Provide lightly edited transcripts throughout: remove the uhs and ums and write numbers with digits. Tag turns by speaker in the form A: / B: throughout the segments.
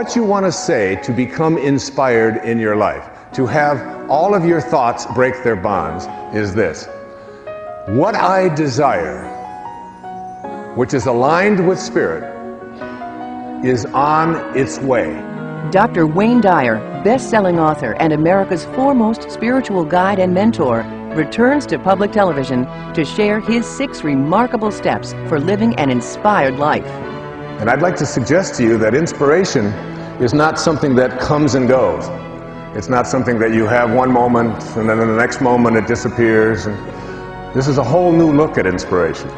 A: what you want to say to become inspired in your life, to have all of your thoughts break their bonds, is this: what I desire, which is aligned with Spirit, is on its way.
B: Dr. Wayne Dyer, best-selling author and America's foremost spiritual guide and mentor, returns to public television to share his 6 remarkable steps for living an inspired life.
A: And I'd like to suggest to you that inspiration is not something that comes and goes. It's not something that you have one moment and then in the next moment it disappears. And this is a whole new look at inspiration.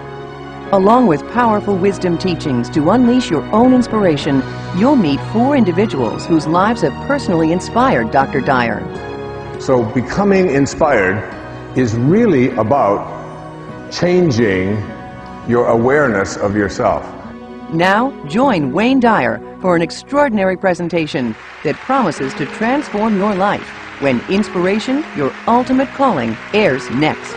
B: Along with powerful wisdom teachings to unleash your own inspiration, you'll meet 4 individuals whose lives have personally inspired Dr. Dyer.
A: So becoming inspired is really about changing your awareness of yourself.
B: Now, join Wayne Dyer for an extraordinary presentation that promises to transform your life when Inspiration, Your Ultimate Calling airs next.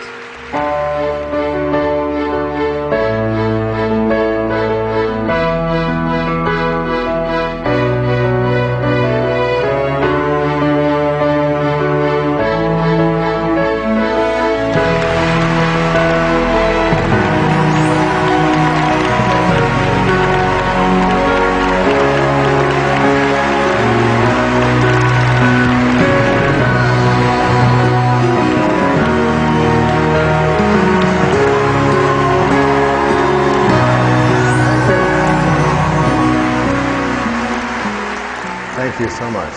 A: Thank you so much.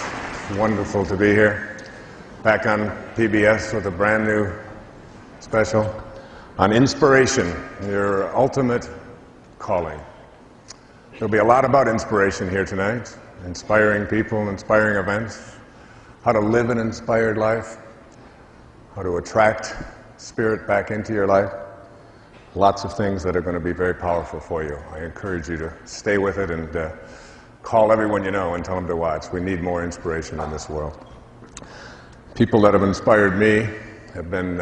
A: It's wonderful to be here, back on PBS with a brand new special on inspiration, your ultimate calling. There'll be a lot about inspiration here tonight, inspiring people, inspiring events, how to live an inspired life, how to attract spirit back into your life. Lots of things that are going to be very powerful for you. I encourage you to stay with it and call everyone you know and tell them to watch. We need more inspiration in this world. People that have inspired me have been,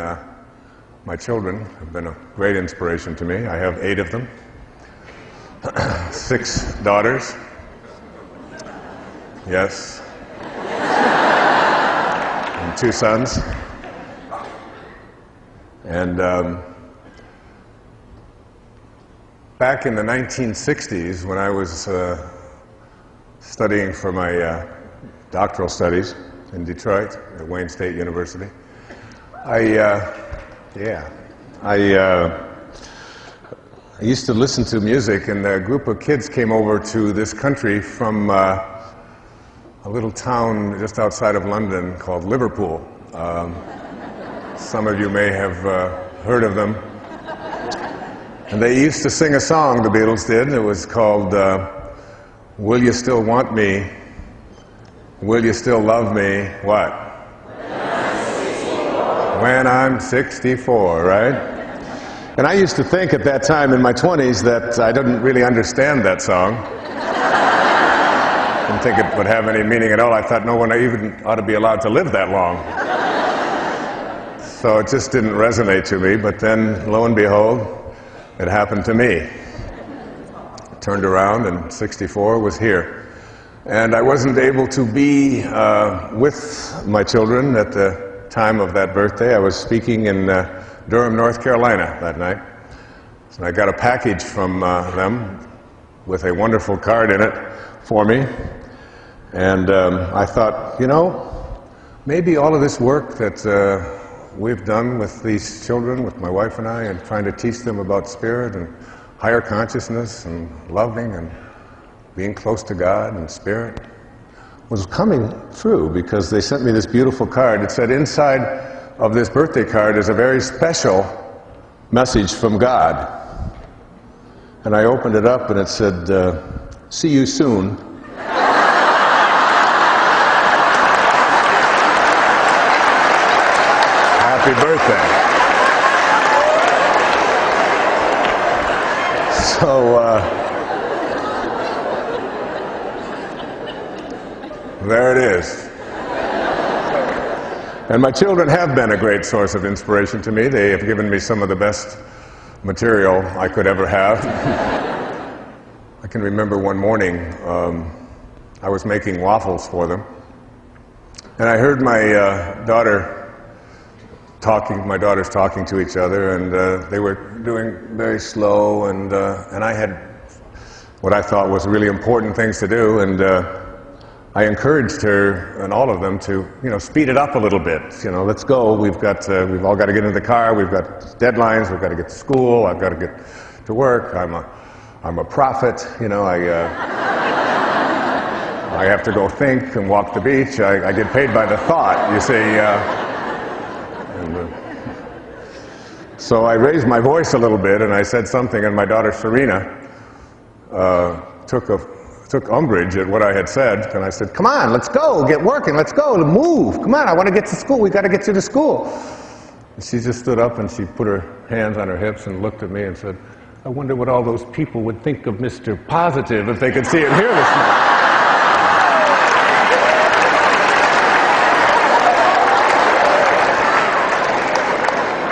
A: my children have been a great inspiration to me. I have 8 of them, 6 daughters, yes, and 2 sons. And back in the 1960s, when I was studying for my doctoral studies in Detroit at Wayne State University, I used to listen to music, and a group of kids came over to this country from a little town just outside of London called Liverpool. Some of you may have heard of them. And they used to sing a song, the Beatles did. It was called Will You Still Want Me? Will you still love me? What? When I'm 64, right? And I used to think at that time in my 20s that I didn't really understand that song. Didn't think it would have any meaning at all. I thought no one even ought to be allowed to live that long. So it just didn't resonate to me. But then, lo and behold, it happened to me. Turned around and 64 was here. And I wasn't able to be with my children at the time of that birthday. I was speaking in Durham, North Carolina that night. So I got a package from them with a wonderful card in it for me. And I thought, you know, maybe all of this work that we've done with these children, with my wife and I, and trying to teach them about spirit and higher consciousness and loving and being close to God and spirit, was coming through, because they sent me this beautiful card. It said inside of this birthday card is a very special message from God. And I opened it up and it said, see you soon. Happy birthday. So, there it is. And my children have been a great source of inspiration to me. They have given me some of the best material I could ever have. I can remember one morning, I was making waffles for them. And I heard my my daughters talking to each other, and they were doing very slow, and I had what I thought was really important things to do, and I encouraged her and all of them to, speed it up a little bit. Let's go. We've all got to get in the car. We've got deadlines. We've got to get to school. I've got to get to work. I'm a prophet. I have to go think and walk the beach. I get paid by the thought, you see. So I raised my voice a little bit, and I said something, and my daughter Serena took umbrage at what I had said, and I said, "Come on, let's go, get working, let's go, move, come on, I want to get to school, we got to get you to school." And she just stood up and she put her hands on her hips and looked at me and said, "I wonder what all those people would think of Mr. Positive if they could see him here this morning."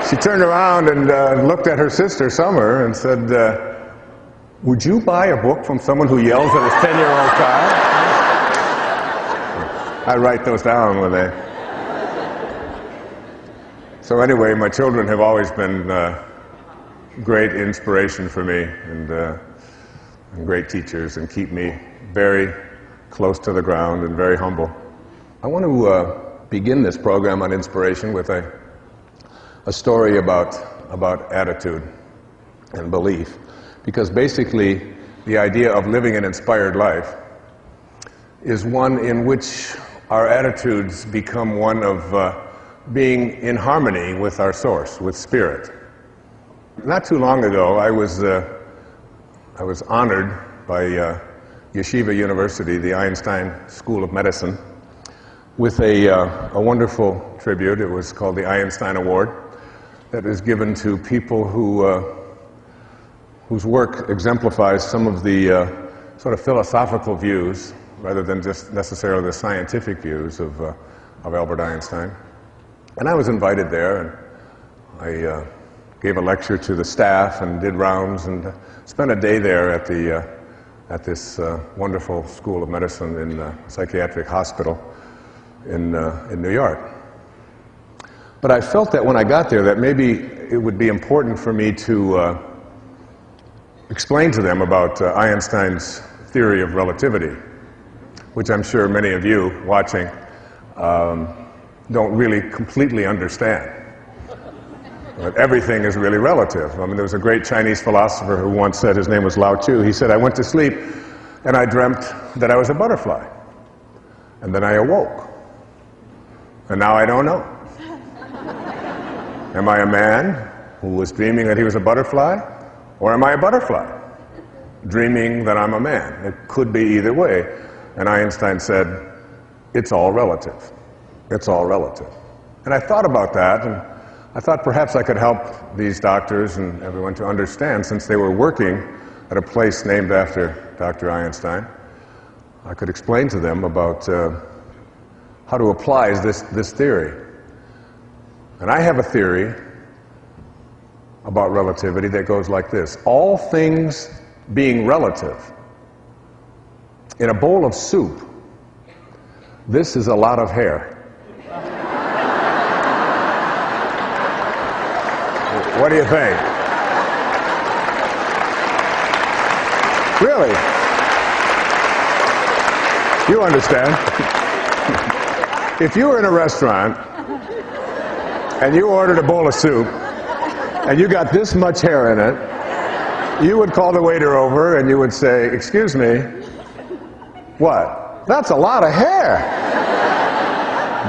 A: She turned around and looked at her sister, Summer, and said, "Would you buy a book from someone who yells at a 10-year-old child?" I write those down when they... So anyway, my children have always been great inspiration for me, and great teachers, and keep me very close to the ground and very humble. I want to begin this program on inspiration with a story about attitude and belief, because basically the idea of living an inspired life is one in which our attitudes become one of being in harmony with our source, with spirit. Not too long ago, I was honored by Yeshiva University, the Einstein School of Medicine, with a wonderful tribute. It was called the Einstein Award, that is given to people whose work exemplifies some of the sort of philosophical views, rather than just necessarily the scientific views of Albert Einstein. And I was invited there, and I gave a lecture to the staff and did rounds and spent a day there at this wonderful School of Medicine in a psychiatric hospital in New York. But I felt that when I got there that maybe it would be important for me to explain to them about Einstein's theory of relativity, which I'm sure many of you watching don't really completely understand. But everything is really relative. I mean, there was a great Chinese philosopher who once said, his name was Lao Tzu, he said, "I went to sleep and I dreamt that I was a butterfly. And then I awoke. And now I don't know. Am I a man who was dreaming that he was a butterfly? Or am I a butterfly dreaming that I'm a man? It could be either way." And Einstein said, "It's all relative. It's all relative." And I thought about that, and I thought perhaps I could help these doctors and everyone to understand, since they were working at a place named after Dr. Einstein, I could explain to them about how to apply this theory. And I have a theory about relativity that goes like this: all things being relative, in a bowl of soup, this is a lot of hair. What do you think? Really? You understand? If you were in a restaurant and you ordered a bowl of soup and you got this much hair in it, you would call the waiter over and you would say, "Excuse me, what? That's a lot of hair."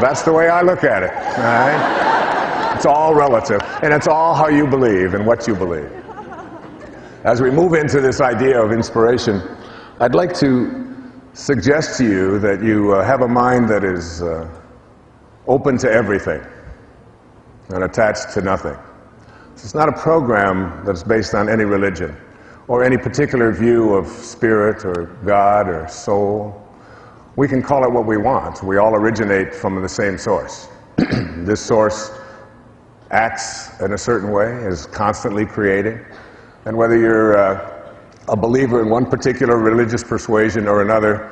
A: That's the way I look at it, all right? It's all relative, and it's all how you believe and what you believe. As we move into this idea of inspiration, I'd like to suggest to you that you have a mind that is open to everything and attached to nothing. It's not a program that's based on any religion or any particular view of spirit or God or soul. We can call it what we want. We all originate from the same source. This source acts in a certain way, is constantly creating. And whether you're a believer in one particular religious persuasion or another,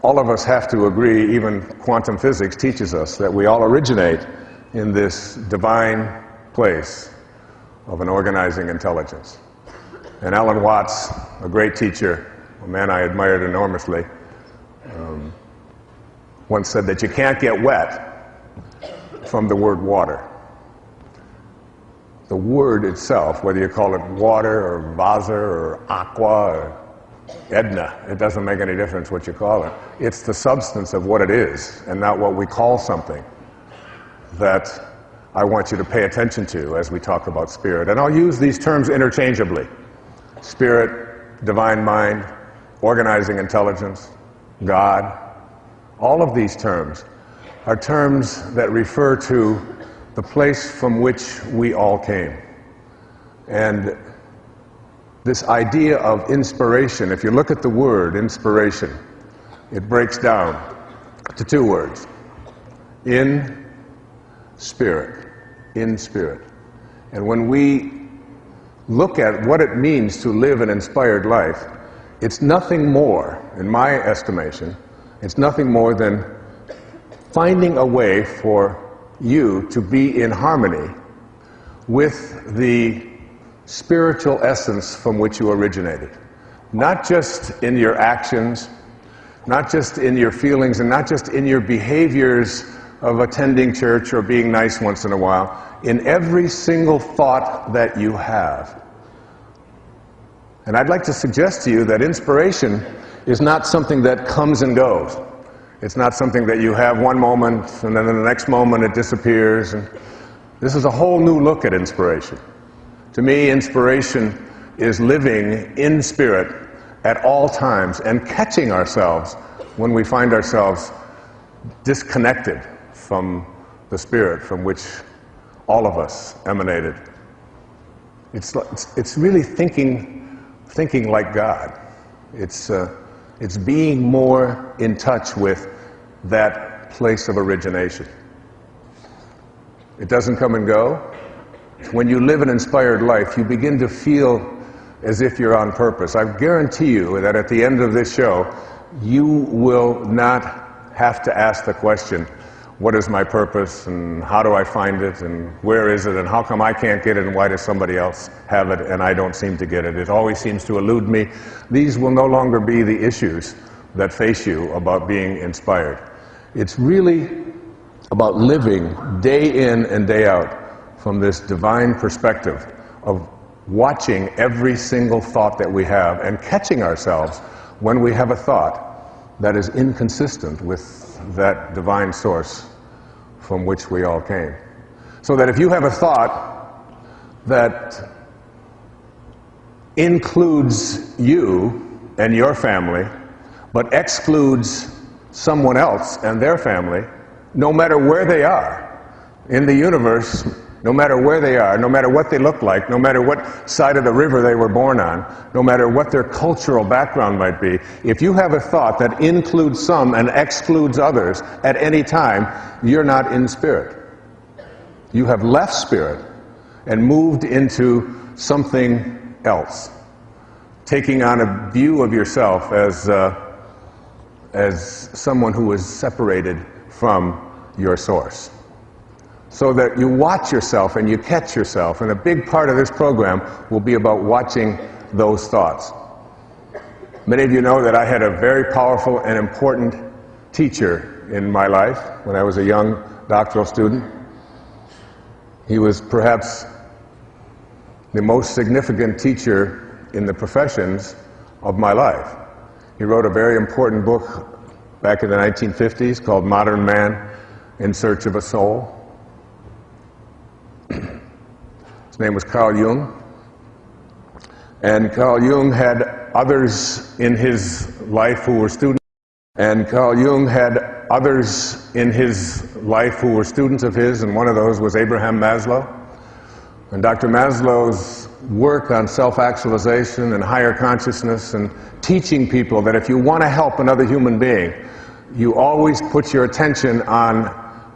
A: all of us have to agree, even quantum physics teaches us, that we all originate in this divine place of an organizing intelligence. And Alan Watts, a great teacher, a man I admired enormously, once said that you can't get wet from the word water. The word itself, whether you call it water or vasa or aqua or Edna, it doesn't make any difference what you call it. It's the substance of what it is and not what we call something that I want you to pay attention to as we talk about spirit. And I'll use these terms interchangeably. Spirit, divine mind, organizing intelligence, God. All of these terms are terms that refer to the place from which we all came. And this idea of inspiration, if you look at the word inspiration, it breaks down to two words. In spirit. In spirit. And when we look at what it means to live an inspired life, it's nothing more, in my estimation, it's nothing more than finding a way for you to be in harmony with the spiritual essence from which you originated. Not just in your actions, not just in your feelings, and not just in your behaviors of attending church or being nice once in a while, in every single thought that you have. And I'd like to suggest to you that inspiration is not something that comes and goes. It's not something that you have one moment and then the next moment it disappears. And this is a whole new look at inspiration. To me, inspiration is living in spirit at all times and catching ourselves when we find ourselves disconnected from the spirit from which all of us emanated. It's really thinking like God. It's being more in touch with that place of origination. It doesn't come and go. When you live an inspired life, you begin to feel as if you're on purpose. I guarantee you that at the end of this show, you will not have to ask the question, what is my purpose, and how do I find it, and where is it, and how come I can't get it, and why does somebody else have it, and I don't seem to get it? It always seems to elude me. These will no longer be the issues that face you about being inspired. It's really about living day in and day out from this divine perspective of watching every single thought that we have and catching ourselves when we have a thought that is inconsistent with that divine source from which we all came. So that if you have a thought that includes you and your family, but excludes someone else and their family, no matter where they are in the universe, no matter where they are, no matter what they look like, no matter what side of the river they were born on, no matter what their cultural background might be, if you have a thought that includes some and excludes others at any time, you're not in spirit. You have left spirit and moved into something else, taking on a view of yourself as someone who is separated from your source. So that you watch yourself and you catch yourself, and a big part of this program will be about watching those thoughts. Many of you know that I had a very powerful and important teacher in my life when I was a young doctoral student. He was perhaps the most significant teacher in the professions of my life. He wrote a very important book back in the 1950s called Modern Man in Search of a Soul. His name was Carl Jung. And Carl Jung had others in his life who were students. And Carl Jung had others in his life who were students of his, and one of those was Abraham Maslow. And Dr. Maslow's work on self-actualization and higher consciousness and teaching people that if you want to help another human being, you always put your attention on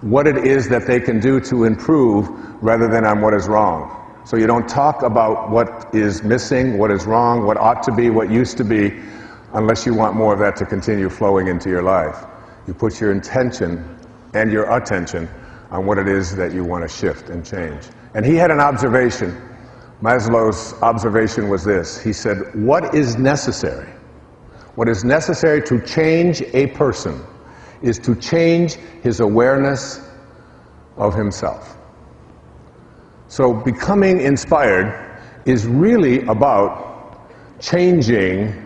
A: what it is that they can do to improve rather than on what is wrong. So you don't talk about what is missing, what is wrong, what ought to be, what used to be. unless you want more of that to continue flowing into your life. You put your intention and your attention on what it is that you want to shift and change. And he had an observation. Maslow's observation was this. He said, what is necessary? What is necessary to change a person is to change his awareness of himself. So becoming inspired is really about changing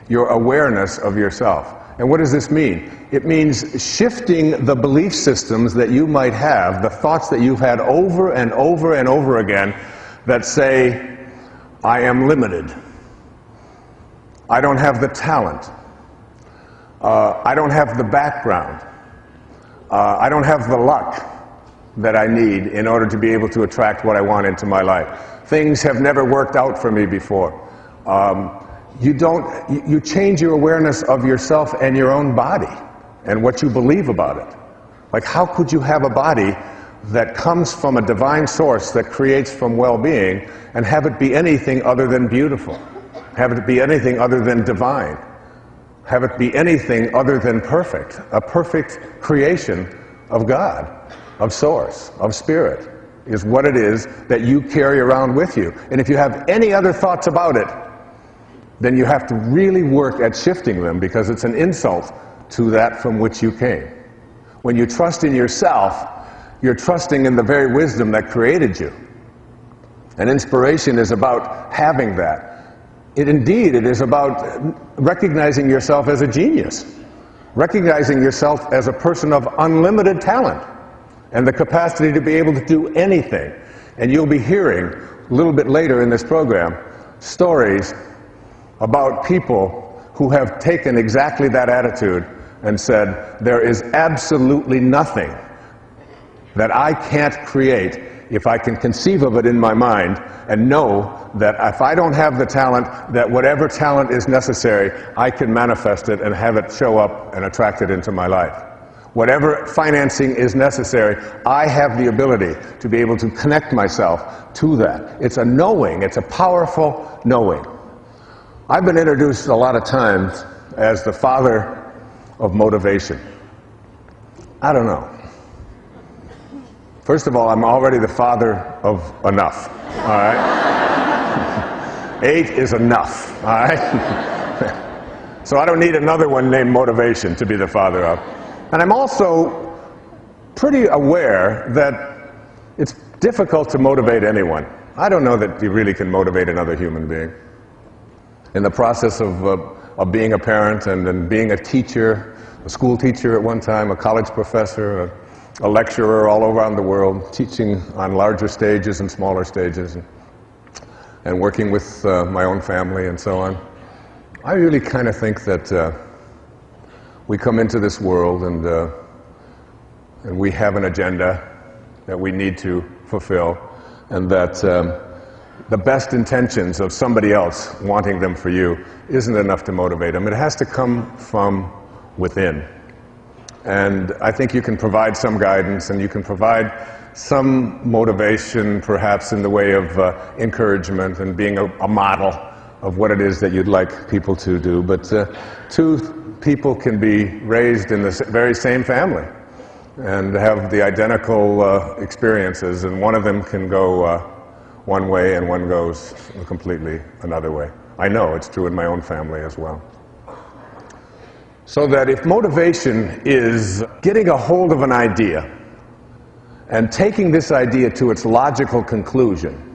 A: your awareness of yourself. And what does this mean? It means shifting the belief systems that you might have, the thoughts that you've had over and over and over again that say, I am limited. I don't have the talent. I don't have the background. I don't have the luck that I need in order to be able to attract what I want into my life. Things have never worked out for me before. You change your awareness of yourself and your own body and what you believe about it. Like, how could you have a body that comes from a divine source that creates from well-being and have it be anything other than beautiful? Have it be anything other than divine? Have it be anything other than perfect? A perfect creation of God, of Source, of Spirit, is what it is that you carry around with you. And if you have any other thoughts about it, then you have to really work at shifting them, because it's an insult to that from which you came. When you trust in yourself, you're trusting in the very wisdom that created you. And inspiration is about having that. It is about recognizing yourself as a genius, recognizing yourself as a person of unlimited talent and the capacity to be able to do anything. And you'll be hearing a little bit later in this program stories about people who have taken exactly that attitude and said, there is absolutely nothing that I can't create if I can conceive of it in my mind and know that if I don't have the talent, that whatever talent is necessary, I can manifest it and have it show up and attract it into my life. Whatever financing is necessary, I have the ability to be able to connect myself to that. It's a knowing, it's a powerful knowing. I've been introduced a lot of times as the father of motivation. I don't know. First of all, I'm already the father of enough, all right? 8 is enough, all right? So I don't need another one named motivation to be the father of. And I'm also pretty aware that it's difficult to motivate anyone. I don't know that you really can motivate another human being. In the process of being a parent and then being a teacher, a school teacher at one time, a college professor, a lecturer all around the world, teaching on larger stages and smaller stages, and working with my own family and so on, I really kind of think that we come into this world and we have an agenda that we need to fulfill, and that the best intentions of somebody else wanting them for you isn't enough to motivate them. It has to come from within. And I think you can provide some guidance, and you can provide some motivation, perhaps in the way of encouragement and being a model of what it is that you'd like people to do. But two people can be raised in the very same family and have the identical experiences, and one of them can go one way and one goes completely another way. I know it's true in my own family as well. So that if motivation is getting a hold of an idea and taking this idea to its logical conclusion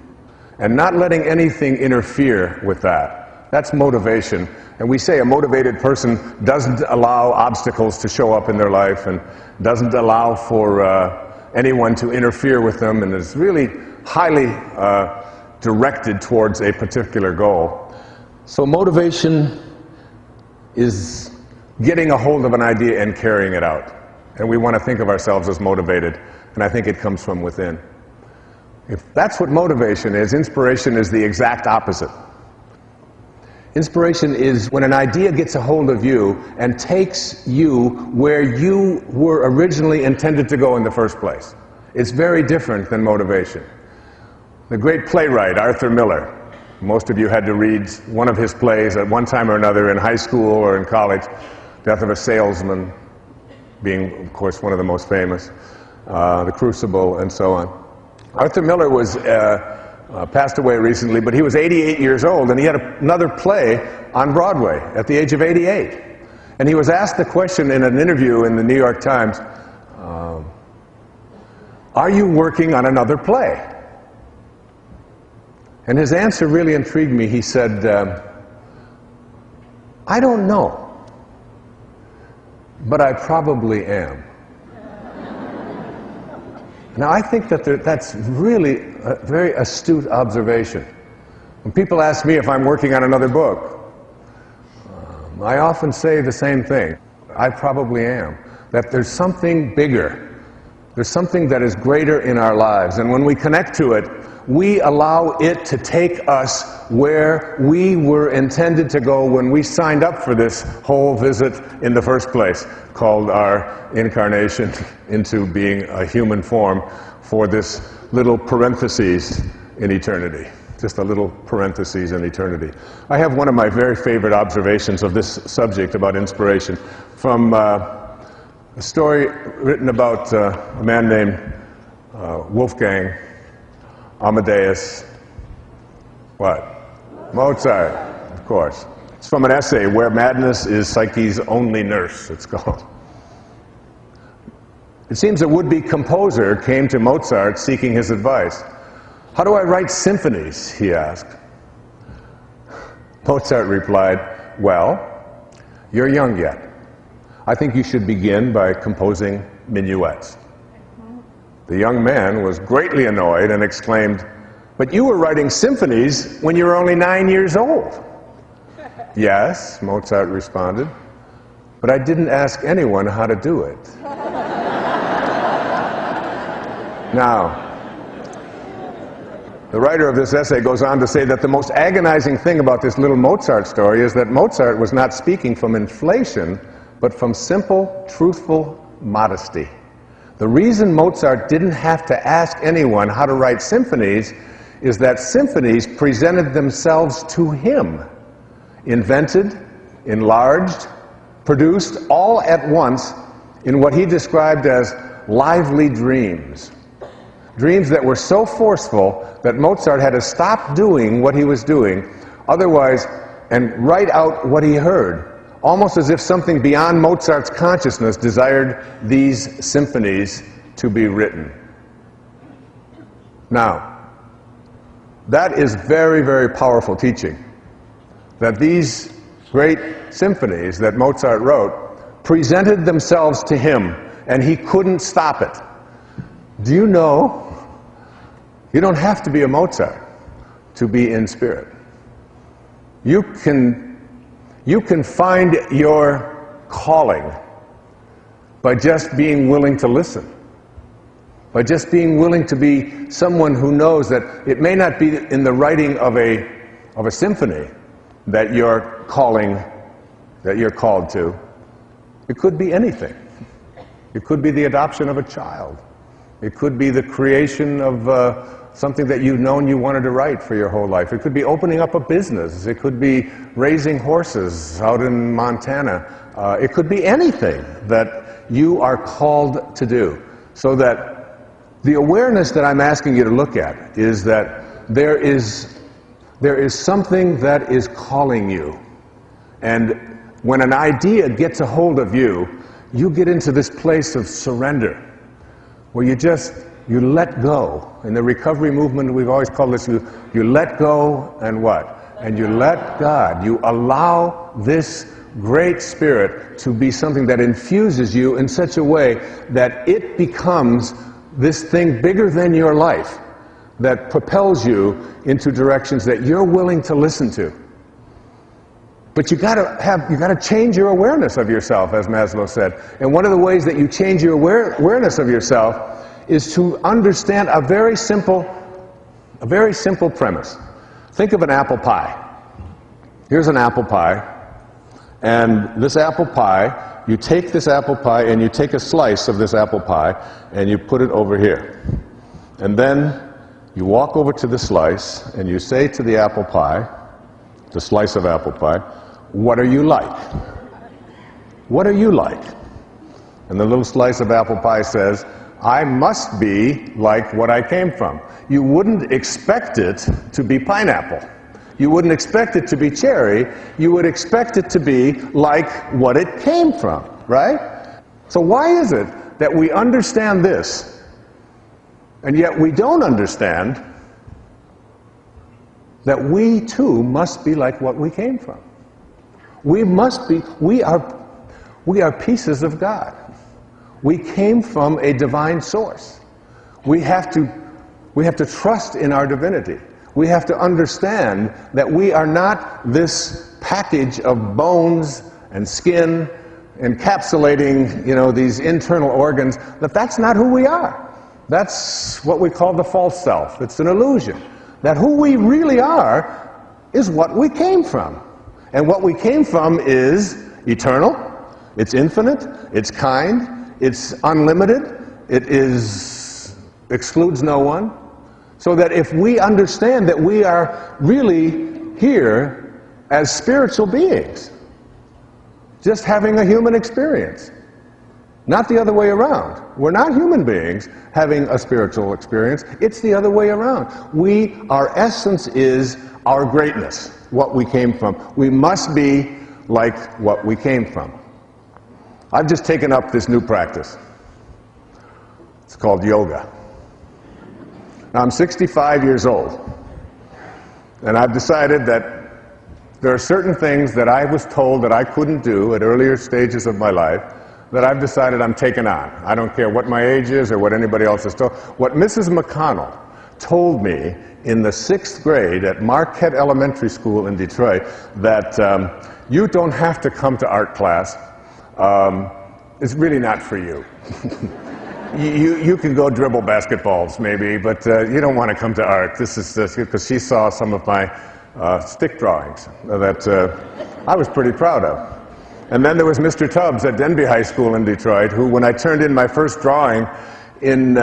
A: and not letting anything interfere with that, that's motivation. And we say a motivated person doesn't allow obstacles to show up in their life and doesn't allow for anyone to interfere with them, and is really highly directed towards a particular goal. So motivation is getting a hold of an idea and carrying it out. And we want to think of ourselves as motivated, and I think it comes from within. If that's what motivation is, inspiration is the exact opposite. Inspiration is when an idea gets a hold of you and takes you where you were originally intended to go in the first place. It's very different than motivation. The great playwright Arthur Miller Most of you had to read one of his plays at one time or another in high school or in college. Death of a Salesman being, of course, one of the most famous. The Crucible, and so on. Arthur Miller was passed away recently, but he was 88 years old, and he had another play on Broadway at the age of 88. And he was asked the question in an interview in the New York Times, are you working on another play? And his answer really intrigued me. He said, I don't know, but I probably am. Now, I think that that's really a very astute observation. When people ask me if I'm working on another book, I often say the same thing. I probably am. That there's something bigger. There's something that is greater in our lives. And when we connect to it, we allow it to take us where we were intended to go when we signed up for this whole visit in the first place, called our incarnation into being a human form for this little parentheses in eternity. Just a little parentheses in eternity. I have one of my very favorite observations of this subject about inspiration from a story written about a man named Wolfgang Amadeus, Mozart, of course. It's from an essay, Where Madness is Psyche's Only Nurse, it's called. It seems a would-be composer came to Mozart seeking his advice. How do I write symphonies, he asked. Mozart replied, well, you're young yet. I think you should begin by composing minuets. The young man was greatly annoyed and exclaimed, but you were writing symphonies when you were only 9 years old. Yes, Mozart responded, but I didn't ask anyone how to do it. Now, the writer of this essay goes on to say that the most agonizing thing about this little Mozart story is that Mozart was not speaking from inflation, but from simple, truthful modesty. The reason Mozart didn't have to ask anyone how to write symphonies is that symphonies presented themselves to him, invented, enlarged, produced all at once in what he described as lively dreams. Dreams that were so forceful that Mozart had to stop doing what he was doing, otherwise, and write out what he heard, almost as if something beyond Mozart's consciousness desired these symphonies to be written. Now, that is very, very powerful teaching. That these great symphonies that Mozart wrote presented themselves to him, and he couldn't stop it. Do you know, you don't have to be a Mozart to be in spirit. You can find your calling by just being willing to listen, by just being willing to be someone who knows that it may not be in the writing of a symphony that you're called to. It could be anything. It could be the adoption of a child. It could be the creation of something that you've known you wanted to write for your whole life. It could be opening up a business. It could be raising horses out in Montana. It could be anything that you are called to do. So that the awareness that I'm asking you to look at is that there is something that is calling you. And when an idea gets a hold of you, you get into this place of surrender, where you let go. In the recovery movement, we've always called this, you let go and what? And you let God. You allow this great spirit to be something that infuses you in such a way that it becomes this thing bigger than your life, that propels you into directions that you're willing to listen to. But you gotta change your awareness of yourself, as Maslow said. And one of the ways that you change your awareness of yourself is to understand a very simple premise. Think of an apple pie. Here's an apple pie, and this apple pie, you take this apple pie and you take a slice of this apple pie and you put it over here. And then You walk over to the slice and you say to the apple pie, the slice of apple pie, "What are you like? What are you like?" And the little slice of apple pie says, "I must be like what I came from." You wouldn't expect it to be pineapple. You wouldn't expect it to be cherry. You would expect it to be like what it came from, right? So why is it that we understand this, and yet we don't understand that we too must be like what we came from? We are pieces of God. We came from a divine source. We have to trust in our divinity. We have to understand that we are not this package of bones and skin encapsulating, these internal organs, that's not who we are. That's what we call the false self. It's an illusion. That who we really are is what we came from. And what we came from is eternal, it's infinite, it's kind, it's unlimited, it excludes no one. So that if we understand that we are really here as spiritual beings, just having a human experience, not the other way around. We're not human beings having a spiritual experience, it's the other way around. Our essence is our greatness, what we came from. We must be like what we came from. I've just taken up this new practice. It's called yoga. Now, I'm 65 years old, and I've decided that there are certain things that I was told that I couldn't do at earlier stages of my life that I've decided I'm taking on. I don't care what my age is or what anybody else has told. What Mrs. McConnell told me in the 6th grade at Marquette Elementary School in Detroit, that you don't have to come to art class. It's really not for you. You can go dribble basketballs maybe, but you don't want to come to art. This is because she saw some of my stick drawings that I was pretty proud of. And then there was Mr. Tubbs at Denby High School in Detroit, who, when I turned in my first drawing in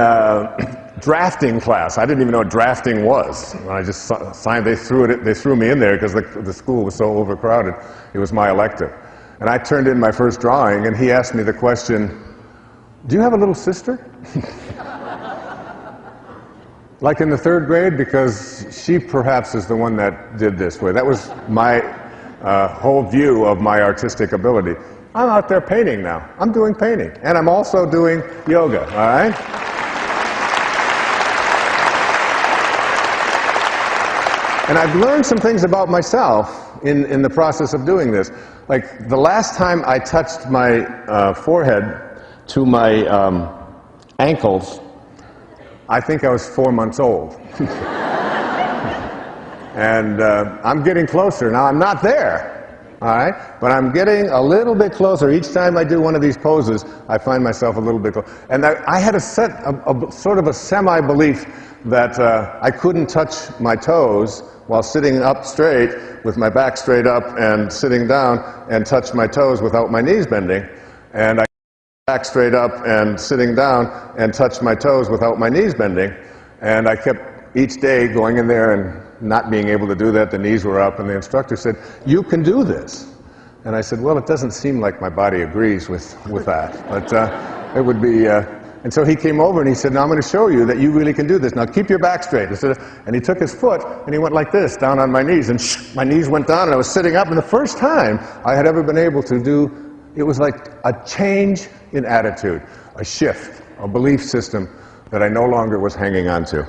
A: drafting class, I didn't even know what drafting was. I just signed. They threw me in there because the school was so overcrowded. It was my elective, and I turned in my first drawing, and he asked me the question, "Do you have a little sister?" Like in the 3rd grade, because she perhaps is the one that did this way. That was my whole view of my artistic ability. I'm out there painting now. I'm doing painting. And I'm also doing yoga, all right? And I've learned some things about myself in the process of doing this. Like the last time I touched my forehead to my ankles, I think I was 4 months old. And I'm getting closer. Now, I'm not there, all right? But I'm getting a little bit closer. Each time I do one of these poses, I find myself a little bit closer. And I had a sort of a semi-belief that I couldn't touch my toes while sitting up straight, with my back straight up, and sitting down, and touch my toes without my knees bending. And I back straight up and sitting down and touch my toes without my knees bending. And I kept each day going in there and not being able to do that. The knees were up, and the instructor said, "You can do this." And I said, "Well, it doesn't seem like my body agrees with that, but it would be..." And so he came over and he said, "Now I'm going to show you that you really can do this. Now keep your back straight." And he took his foot and he went like this, down on my knees, and my knees went down, and I was sitting up. And the first time I had ever been able to do, it was like a change in attitude, a shift, a belief system that I no longer was hanging on to.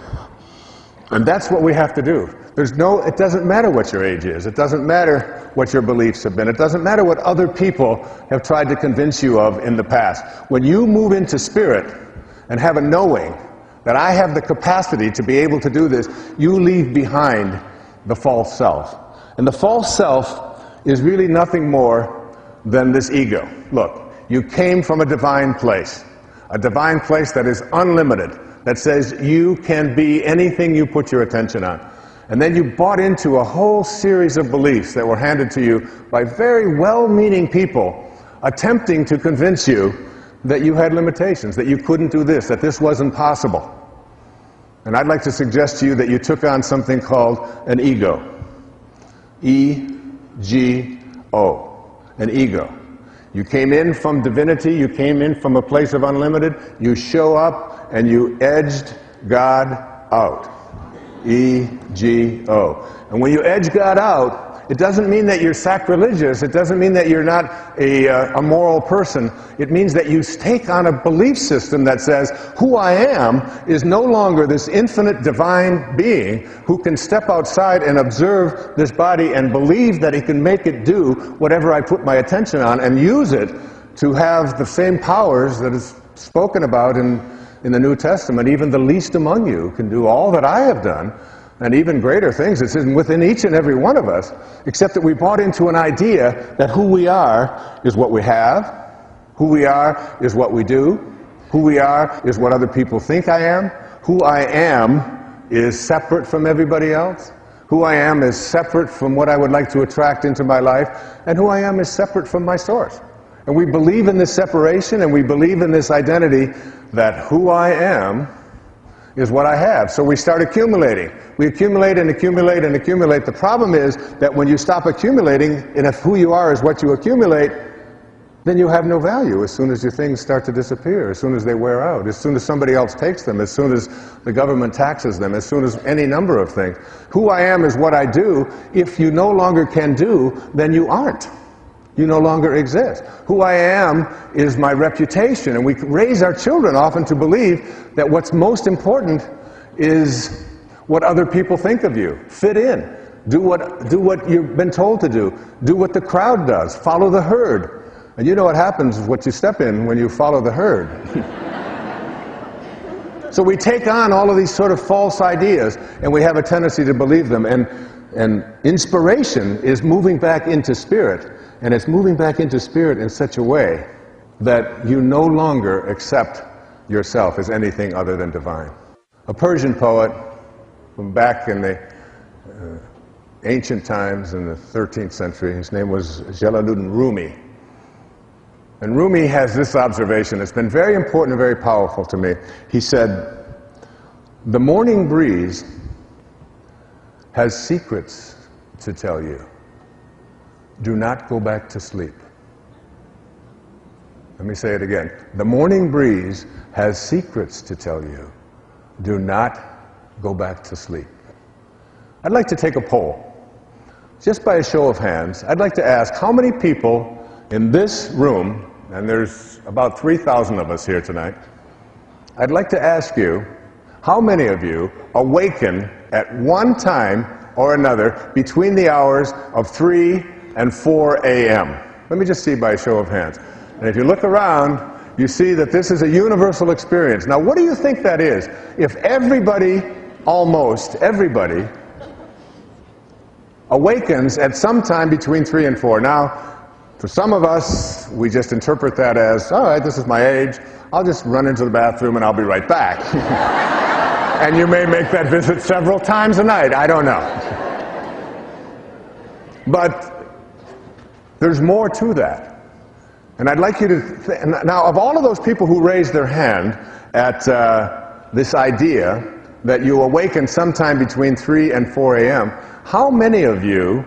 A: And that's what we have to do. It doesn't matter what your age is. It doesn't matter what your beliefs have been. It doesn't matter what other people have tried to convince you of in the past. When you move into spirit and have a knowing that I have the capacity to be able to do this, you leave behind the false self. And the false self is really nothing more than this ego. Look, you came from a divine place that is unlimited, that says you can be anything you put your attention on. And then you bought into a whole series of beliefs that were handed to you by very well-meaning people attempting to convince you that you had limitations, that you couldn't do this, that this wasn't possible. And I'd like to suggest to you that you took on something called an ego. E-G-O. An ego. You came in from divinity, you came in from a place of unlimited, you show up and you edged God out. E-G-O. And when you edge God out, it doesn't mean that you're sacrilegious, it doesn't mean that you're not a moral person. It means that you take on a belief system that says, who I am is no longer this infinite divine being who can step outside and observe this body and believe that he can make it do whatever I put my attention on and use it to have the same powers that is spoken about in the New Testament. Even the least among you can do all that I have done, and even greater things. It's within each and every one of us, except that we bought into an idea that who we are is what we have, who we are is what we do, who we are is what other people think I am, who I am is separate from everybody else, who I am is separate from what I would like to attract into my life, and who I am is separate from my source. And we believe in this separation, and we believe in this identity that who I am is what I have. So we start accumulating. We accumulate and accumulate and accumulate. The problem is that when you stop accumulating, and if who you are is what you accumulate, then you have no value as soon as your things start to disappear, as soon as they wear out, as soon as somebody else takes them, as soon as the government taxes them, as soon as any number of things. Who I am is what I do. If you no longer can do, then you aren't. You no longer exist. Who I am is my reputation, and we raise our children often to believe that what's most important is what other people think of you. Fit in. Do what you've been told to do. Do what the crowd does. Follow the herd. And you know what happens, what you step in when you follow the herd. So we take on all of these sort of false ideas, and we have a tendency to believe them. And inspiration is moving back into spirit. And it's moving back into spirit in such a way that you no longer accept yourself as anything other than divine. A Persian poet from back in the ancient times in the 13th century, his name was Jalaluddin Rumi. And Rumi has this observation that's been very important and very powerful to me. He said, "The morning breeze has secrets to tell you. Do not go back to sleep." Let me say it again. The morning breeze has secrets to tell you. Do not go back to sleep. I'd like to take a poll. Just by a show of hands, I'd like to ask how many people in this room, and there's about 3,000 of us here tonight, I'd like to ask you, how many of you awaken at one time or another between the hours of 3 and 4 a.m. Let me just see by a show of hands. And if you look around, you see that this is a universal experience. Now, what do you think that is? If everybody, almost everybody, awakens at some time between 3 and 4. Now, for some of us, we just interpret that as, all right, this is my age. I'll just run into the bathroom and I'll be right back. And you may make that visit several times a night. I don't know. But there's more to that. And I'd like you to now, of all of those people who raised their hand at this idea that you awaken sometime between 3 and 4 a.m., how many of you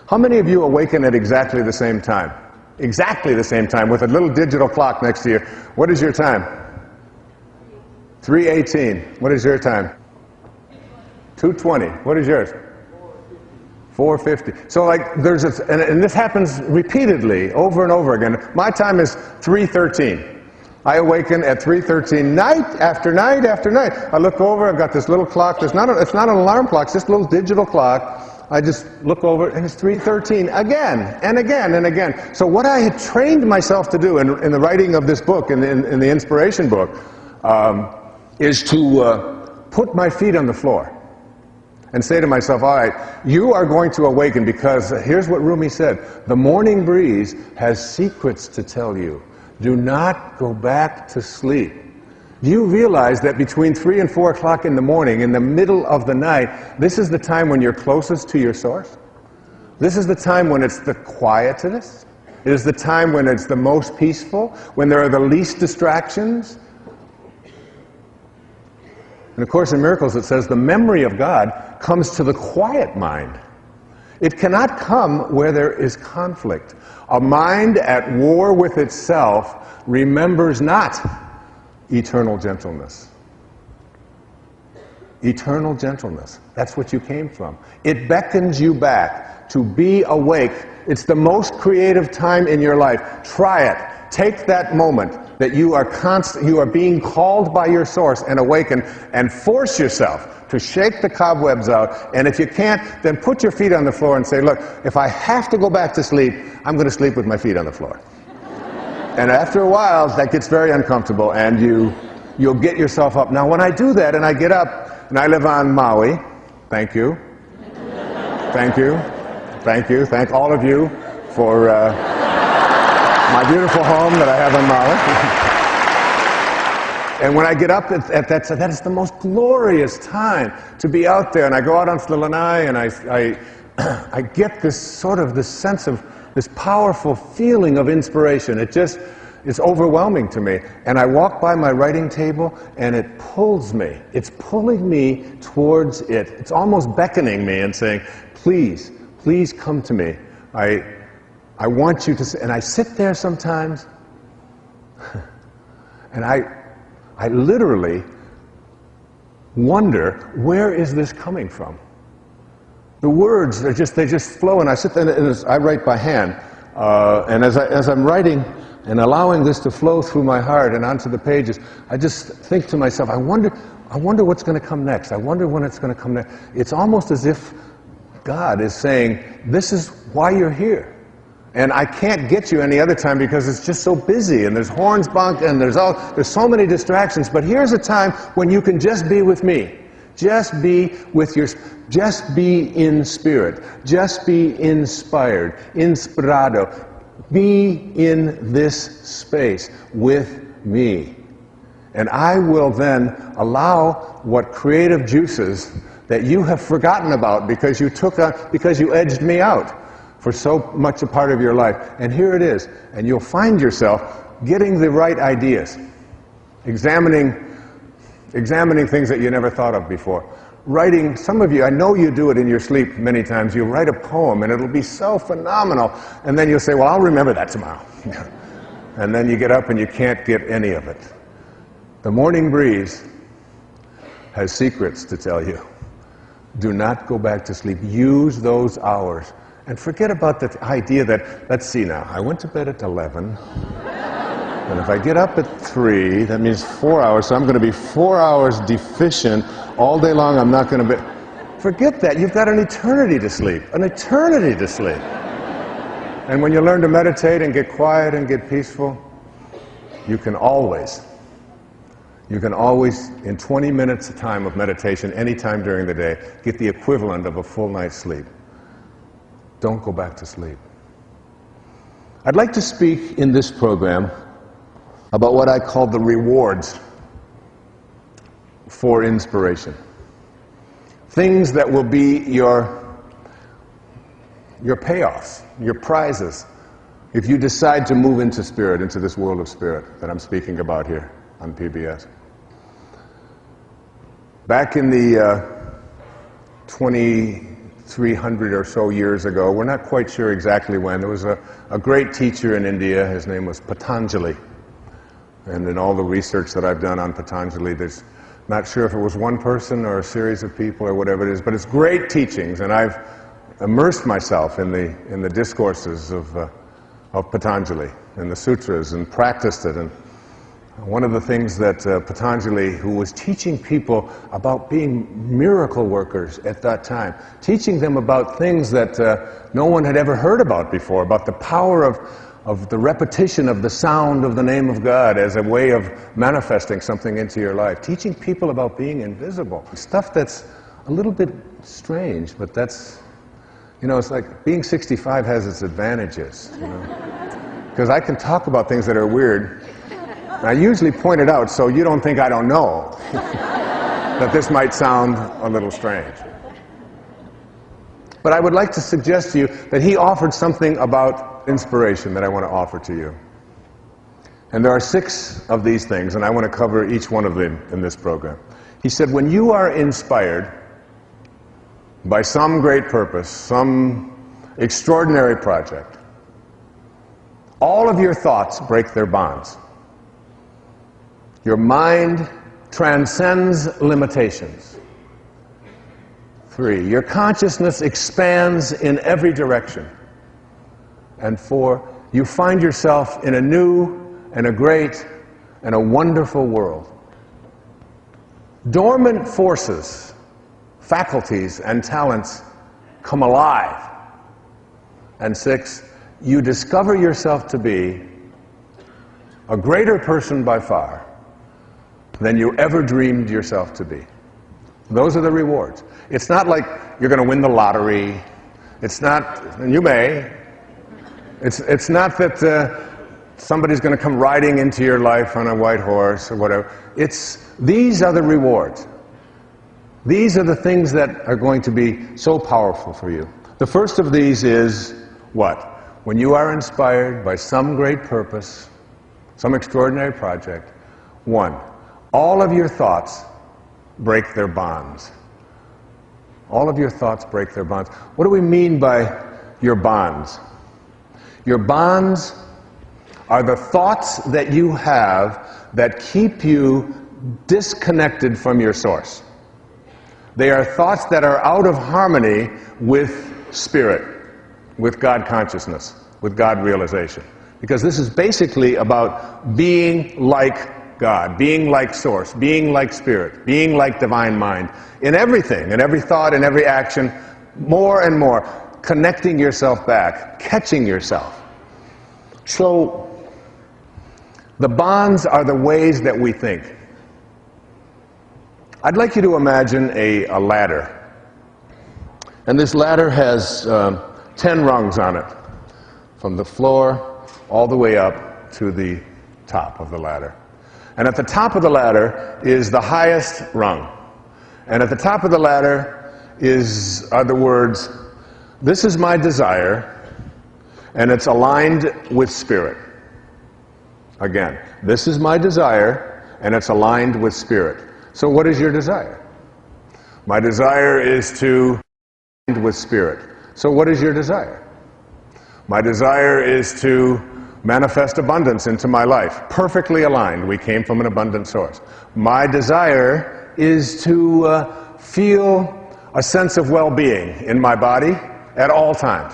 A: awaken at exactly the same time? Exactly the same time, with a little digital clock next to you. What is your time? 3:18. What is your time? 2:20. What is yours? 4:50. So like and this happens repeatedly, over and over again. My time is 3:13. I awaken at 3:13 night after night after night. I look over, I've got this little clock. It's not an alarm clock, it's just a little digital clock. I just look over and it's 3:13 again and again and again. So what I had trained myself to do in the writing of this book, in the inspiration book, is to put my feet on the floor and say to myself, all right, you are going to awaken because here's what Rumi said, the morning breeze has secrets to tell you. Do not go back to sleep. Do you realize that between 3 and 4 o'clock in the morning, in the middle of the night, this is the time when you're closest to your source? This is the time when it's the quietest. It is the time when it's the most peaceful, when there are the least distractions. In A Course in Miracles, it says the memory of God comes to the quiet mind. It cannot come where there is conflict. A mind at war with itself remembers not eternal gentleness. Eternal gentleness. That's what you came from. It beckons you back to be awake. It's the most creative time in your life. Try it. Take that moment that you are being called by your source and awaken, and force yourself to shake the cobwebs out. And if you can't, then put your feet on the floor and say, look, if I have to go back to sleep, I'm going to sleep with my feet on the floor. And after a while, that gets very uncomfortable, and you'll get yourself up. Now, when I do that and I get up, and I live on Maui, thank you, thank you, thank you, thank all of you for my beautiful home that I have on Maui. And when I get up at that is the most glorious time to be out there. And I go out onto the lanai, and I get this sense of this powerful feeling of inspiration. It's overwhelming to me. And I walk by my writing table, and it pulls me. It's pulling me towards it. It's almost beckoning me and saying, please, please come to me. I want you to, and I sit there sometimes, and I literally wonder, where is this coming from? The words they just flow, and I sit there, and I write by hand, and as I'm writing and allowing this to flow through my heart and onto the pages, I just think to myself, I wonder what's going to come next. I wonder when it's going to come next. It's almost as if God is saying, this is why you're here. And I can't get you any other time because it's just so busy, and there's horns bonk, and there's so many distractions. But here's a time when you can just be with me. Just be in spirit. Just be inspired. Inspirado. Be in this space with me. And I will then allow what creative juices that you have forgotten about because you edged me out for so much a part of your life. And here it is. And you'll find yourself getting the right ideas. Examining things that you never thought of before. Writing, some of you, I know you do it in your sleep many times, you'll write a poem and it'll be so phenomenal, and then you'll say, well, I'll remember that tomorrow. And then you get up and you can't get any of it. The morning breeze has secrets to tell you. Do not go back to sleep. Use those hours. And forget about the idea that, let's see now, I went to bed at 11, and if I get up at 3, that means 4 hours, so I'm going to be 4 hours deficient all day long. I'm not going to be... Forget that. You've got an eternity to sleep. An eternity to sleep. And when you learn to meditate and get quiet and get peaceful, you can always, in 20 minutes of time of meditation, any time during the day, get the equivalent of a full night's sleep. Don't go back to sleep. I'd like to speak in this program about what I call the rewards for inspiration. Things that will be your payoffs, your prizes, if you decide to move into spirit, into this world of spirit that I'm speaking about here on PBS. Back in the 2,300 or so years ago, we're not quite sure exactly when, there was a great teacher in India. His name was Patanjali. And in all the research that I've done on Patanjali, there's not sure if it was one person or a series of people or whatever it is, but it's great teachings, and I've immersed myself in the discourses of Patanjali, in the sutras, and practiced it. And one of the things that Patanjali, who was teaching people about being miracle workers at that time, teaching them about things that no one had ever heard about before, about the power of the repetition of the sound of the name of God as a way of manifesting something into your life. Teaching people about being invisible. Stuff that's a little bit strange, but that's, it's like being 65 has its advantages, Because I can talk about things that are weird. And I usually point it out so you don't think I don't know that this might sound a little strange. But I would like to suggest to you that he offered something about inspiration that I want to offer to you. And there are 6 of these things, and I want to cover each one of them in this program. He said, when you are inspired by some great purpose, some extraordinary project, all of your thoughts break their bonds. Your mind transcends limitations. 3, your consciousness expands in every direction. And 4, you find yourself in a new and a great and a wonderful world. Dormant forces, faculties, and talents come alive. And 6, you discover yourself to be a greater person by far than you ever dreamed yourself to be. Those are the rewards. It's not like you're going to win the lottery. It's not, and you may. It's not that somebody's going to come riding into your life on a white horse or whatever. These are the rewards. These are the things that are going to be so powerful for you. The first of these is what? When you are inspired by some great purpose, some extraordinary project, 1, all of your thoughts break their bonds. All of your thoughts break their bonds. What do we mean by your bonds? Your bonds are the thoughts that you have that keep you disconnected from your source. They are thoughts that are out of harmony with spirit, with God consciousness, with God realization. Because this is basically about being like God, being like source, being like spirit, being like divine mind, in everything, in every thought, in every action, more and more, connecting yourself back, catching yourself. So, the bonds are the ways that we think. I'd like you to imagine a ladder. And this ladder has 10 rungs on it, from the floor all the way up to the top of the ladder. And at the top of the ladder is the highest rung. And at the top of the ladder are the words, "This is my desire," and it's aligned with spirit. Again, this is my desire, and it's aligned with spirit. So what is your desire? My desire is to align with spirit. So what is your desire? My desire is to manifest abundance into my life. Perfectly aligned. We came from an abundant source. My desire is to feel a sense of well-being in my body at all times.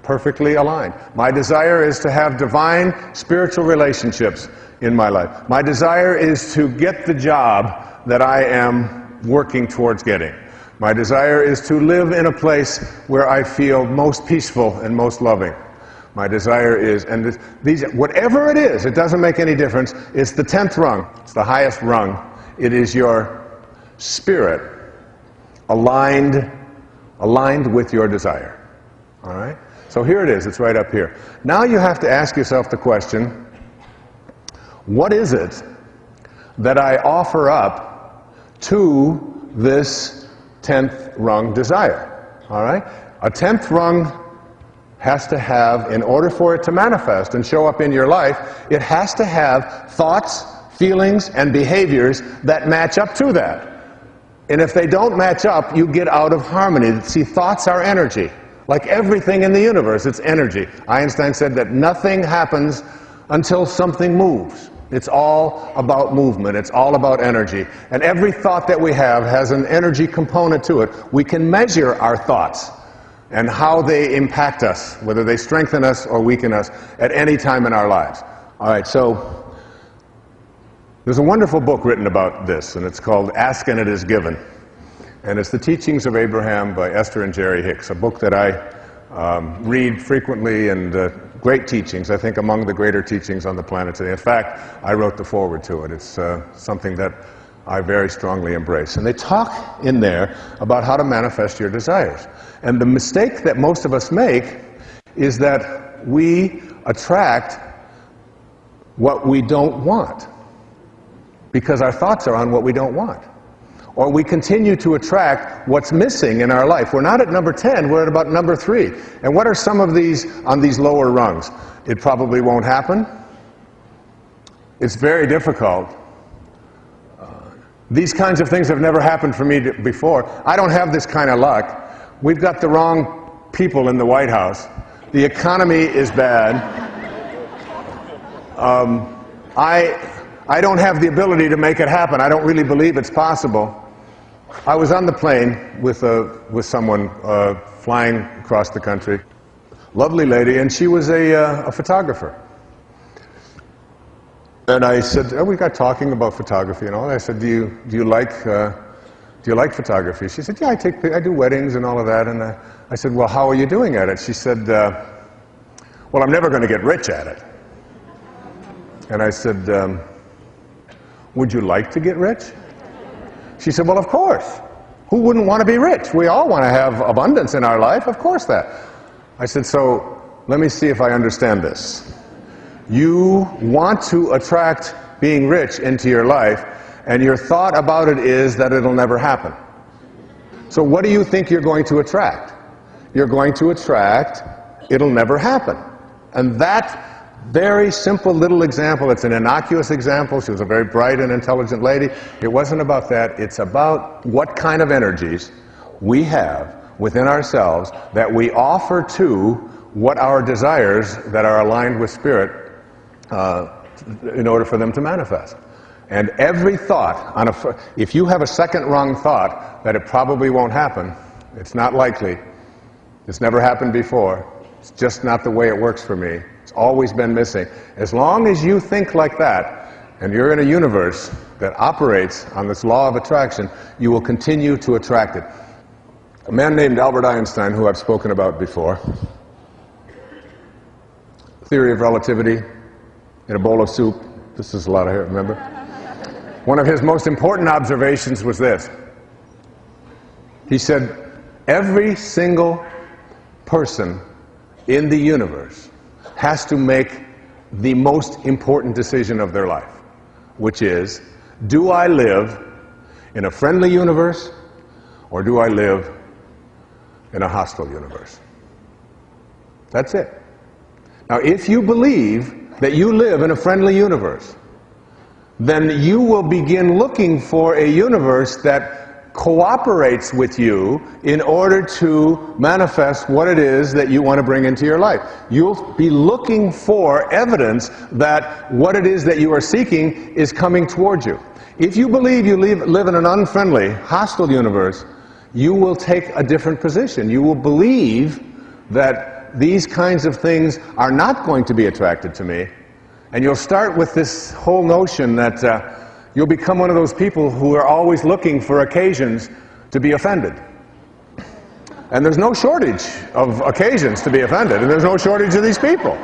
A: Perfectly aligned. My desire is to have divine spiritual relationships in my life. My desire is to get the job that I am working towards getting. My desire is to live in a place where I feel most peaceful and most loving. My desire is, and these, whatever it is, it doesn't make any difference. It's the 10th rung. It's the highest rung. It is your spirit aligned with your desire. All right? So here it is. It's right up here. Now you have to ask yourself the question, what is it that I offer up to this 10th rung desire? All right? A 10th rung has to have, in order for it to manifest and show up in your life, it has to have thoughts, feelings, and behaviors that match up to that. And if they don't match up, you get out of harmony. See, thoughts are energy. Like everything in the universe, it's energy. Einstein said that nothing happens until something moves. It's all about movement. It's all about energy. And every thought that we have has an energy component to it. We can measure our thoughts and how they impact us, whether they strengthen us or weaken us at any time in our lives. All right, so there's a wonderful book written about this, and it's called Ask and It Is Given. And it's The Teachings of Abraham by Esther and Jerry Hicks, a book that I read frequently, and great teachings, I think among the greater teachings on the planet today. In fact, I wrote the foreword to it. It's something that I very strongly embrace. And they talk in there about how to manifest your desires. And the mistake that most of us make is that we attract what we don't want, because our thoughts are on what we don't want. Or we continue to attract what's missing in our life. We're not at number 10, we're at about number 3. And what are some of these on these lower rungs? It probably won't happen. It's very difficult. These kinds of things have never happened for me before. I don't have this kind of luck. We've got the wrong people in the White House. The economy is bad. I don't have the ability to make it happen. I don't really believe it's possible. I was on the plane with someone flying across the country. Lovely lady, and she was a photographer. And I said, we got talking about photography and all. I said, do you like photography? She said, yeah, I do weddings and all of that. And I said, well, how are you doing at it? She said, well, I'm never going to get rich at it. And I said, would you like to get rich? She said, well, of course. Who wouldn't want to be rich? We all want to have abundance in our life, of course that. I said, so let me see if I understand this. You want to attract being rich into your life, and your thought about it is that it'll never happen. So what do you think you're going to attract? You're going to attract, it'll never happen. And that very simple little example, it's an innocuous example. She was a very bright and intelligent lady. It wasn't about that. It's about what kind of energies we have within ourselves that we offer to what our desires that are aligned with spirit in order for them to manifest. And every thought, if you have a second wrong thought that it probably won't happen, it's not likely, it's never happened before, it's just not the way it works for me, it's always been missing. As long as you think like that, and you're in a universe that operates on this law of attraction, you will continue to attract it. A man named Albert Einstein, who I've spoken about before, theory of relativity, in a bowl of soup. This is a lot of hair, remember? One of his most important observations was this. He said, every single person in the universe has to make the most important decision of their life, which is, do I live in a friendly universe or do I live in a hostile universe? That's it. Now, if you believe that you live in a friendly universe, then you will begin looking for a universe that cooperates with you in order to manifest what it is that you want to bring into your life. You'll be looking for evidence that what it is that you are seeking is coming towards you. If you believe you live in an unfriendly, hostile universe, you will take a different position. You will believe that these kinds of things are not going to be attracted to me. And you'll start with this whole notion that you'll become one of those people who are always looking for occasions to be offended. And there's no shortage of occasions to be offended, and there's no shortage of these people.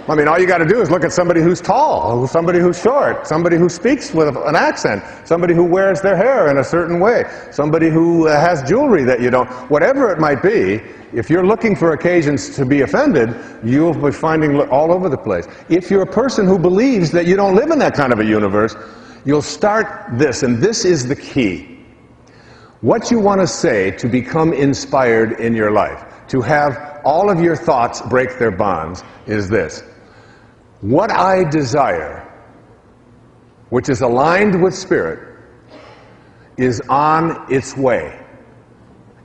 A: I mean, all you got to do is look at somebody who's tall, somebody who's short, somebody who speaks with an accent, somebody who wears their hair in a certain way, somebody who has jewelry that you don't, whatever it might be. If you're looking for occasions to be offended, you'll be finding all over the place. If you're a person who believes that you don't live in that kind of a universe, you'll start this, and this is the key. What you want to say to become inspired in your life, to have all of your thoughts break their bonds, is this. What I desire, which is aligned with spirit, is on its way.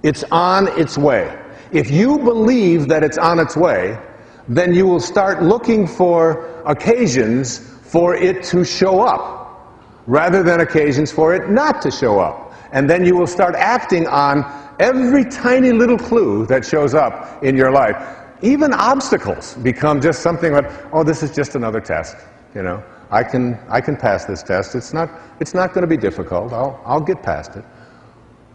A: It's on its way. If you believe that it's on its way, then you will start looking for occasions for it to show up, rather than occasions for it not to show up. And then you will start acting on every tiny little clue that shows up in your life. Even obstacles become just something like, oh, this is just another test. You know, I can pass this test. It's not going to be difficult. I'll get past it.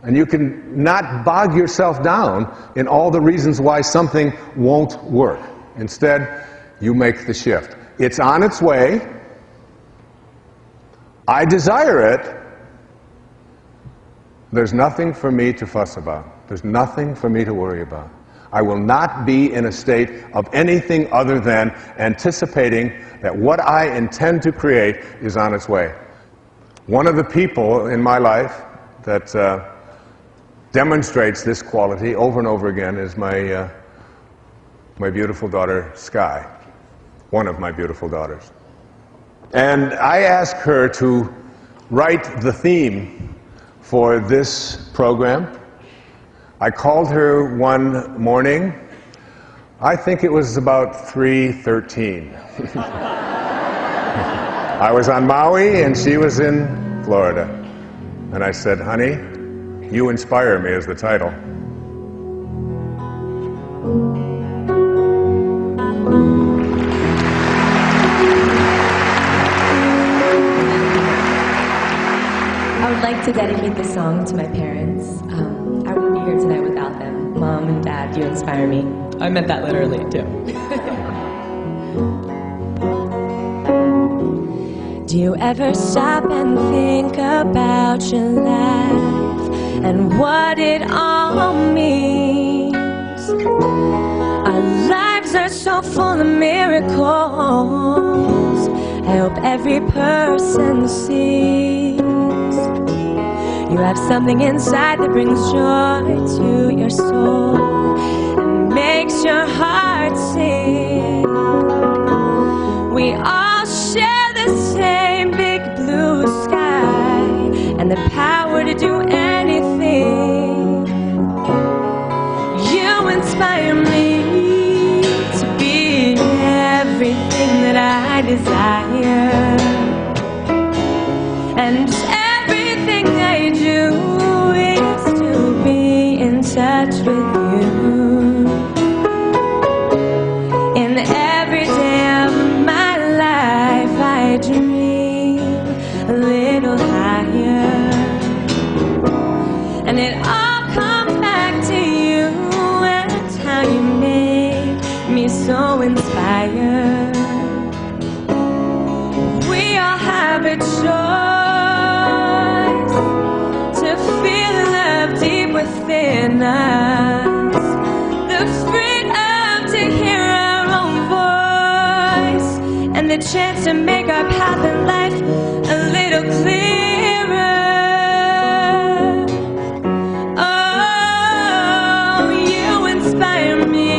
A: And you can not bog yourself down in all the reasons why something won't work. Instead, you make the shift. It's on its way. I desire it. There's nothing for me to fuss about. There's nothing for me to worry about. I will not be in a state of anything other than anticipating that what I intend to create is on its way. One of the people in my life that demonstrates this quality over and over again is my beautiful daughter, Sky, one of my beautiful daughters. And I ask her to write the theme for this program. I called her one morning. I think it was about 3:13. I was on Maui and she was in Florida. And I said, honey, you inspire me is the title.
C: I would like to dedicate this song to my parents. I wouldn't be here tonight without them. Mom and Dad, you inspire me. I meant that literally, too. Do you ever stop and think about your life and what it all means? Our lives are so full of miracles. I hope every person sees you have something inside that brings joy to your soul and makes your heart sing. We all share the same big blue sky and the power to do anything. You inspire me to be everything that I desire, and everything I do is to be in touch with you. In every day of my life I dream a little higher, and it all comes back to you. That's how you make me so inspired. We all have a choice to feel love deep within us, the freedom to hear our own voice, and the chance to make our path in life a little clearer. Oh, you inspire me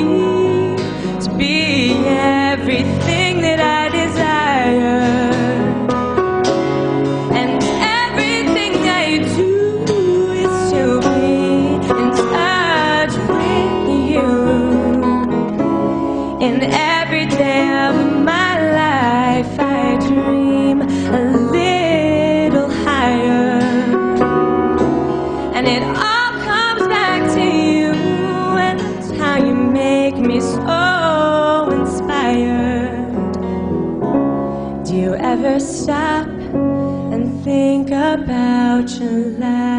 C: to be everything that I desire, and everything I do is to be in touch with you. In every day of my life I dream a little higher, and it all comes back to you, and that's how you make me so inspired. Do you ever stop and think about your life?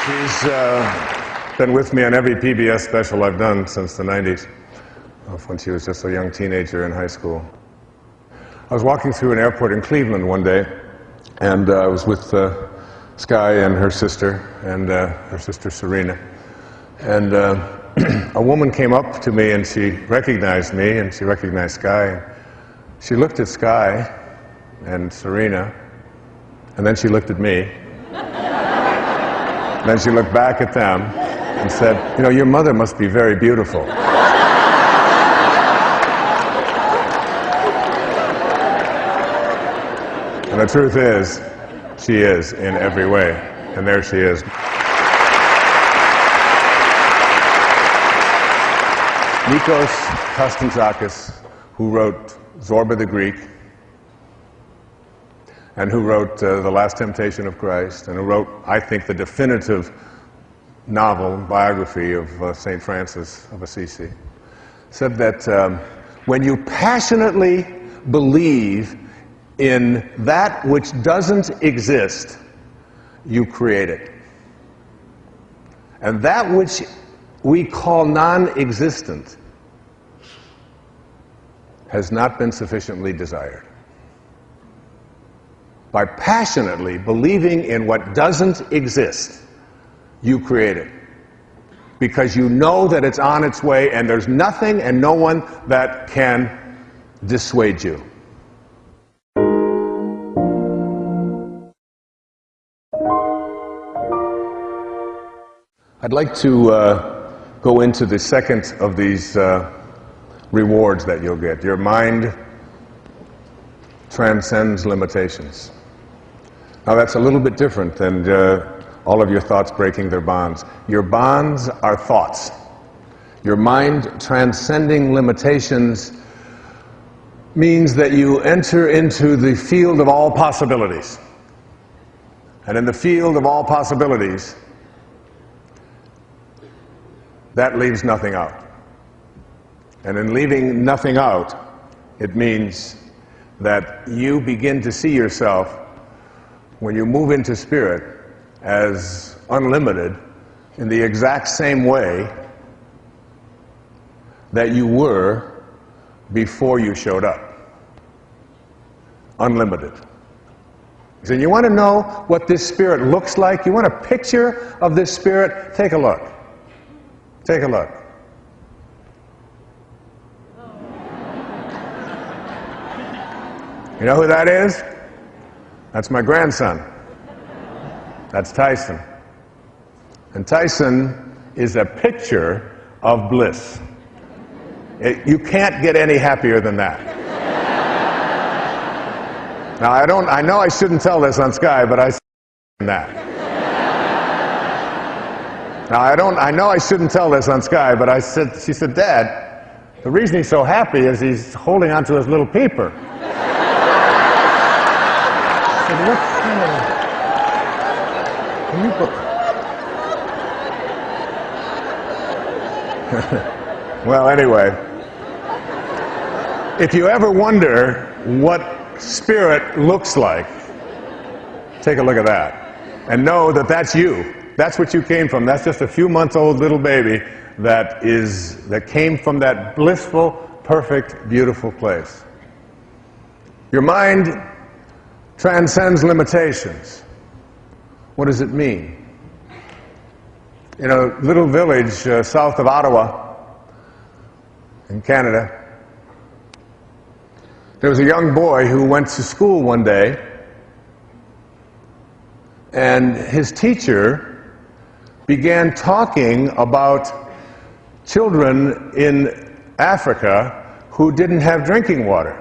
A: She's been with me on every PBS special I've done since the 90s, when she was just a young teenager in high school. I was walking through an airport in Cleveland one day, and I was with Sky and her sister Serena. And a woman came up to me and she recognized me and she recognized Sky. She looked at Sky and Serena, and then she looked at me. Then she looked back at them and said, you know, your mother must be very beautiful. And the truth is, she is in every way. And there she is. Nikos Kazantzakis, who wrote Zorba the Greek, and who wrote The Last Temptation of Christ, and who wrote, I think, the definitive novel, biography of St. Francis of Assisi, said that when you passionately believe in that which doesn't exist, you create it. And that which we call non-existent has not been sufficiently desired. By passionately believing in what doesn't exist, you create it. because you know that it's on its way and there's nothing and no one that can dissuade you. I'd like to go into the second of these rewards that you'll get. Your mind transcends limitations. Now that's a little bit different than all of your thoughts breaking their bonds. Your bonds are thoughts. Your mind transcending limitations means that you enter into the field of all possibilities. And in the field of all possibilities, that leaves nothing out. And in leaving nothing out, it means that you begin to see yourself, when you move into spirit, as unlimited in the exact same way that you were before you showed up. Unlimited. So you want to know what this spirit looks like? You want a picture of this spirit? Take a look. Take a look. You know who that is? That's my grandson. That's Tyson. And Tyson is a picture of bliss. You can't get any happier than that. Now I know I shouldn't tell this on Sky, but I said that. Now I know I shouldn't tell this on Sky, but she said, Dad, the reason he's so happy is he's holding onto his little peeper. I said, what kind of... Well, anyway, if you ever wonder what spirit looks like, take a look at that and know that that's you. That's what you came from. That's just a few months old little baby that came from that blissful, perfect, beautiful place. Your mind transcends limitations. What does it mean? In a little village south of Ottawa, in Canada, there was a young boy who went to school one day, and his teacher began talking about children in Africa who didn't have drinking water.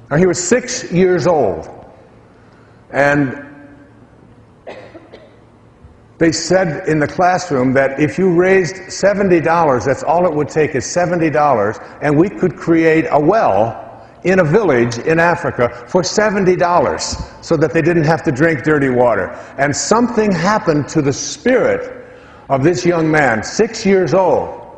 A: Now, he was 6 years old, and they said in the classroom that if you raised $70, that's all it would take is $70, and we could create a well in a village in Africa for $70 so that they didn't have to drink dirty water. And something happened to the spirit of this young man, 6 years old,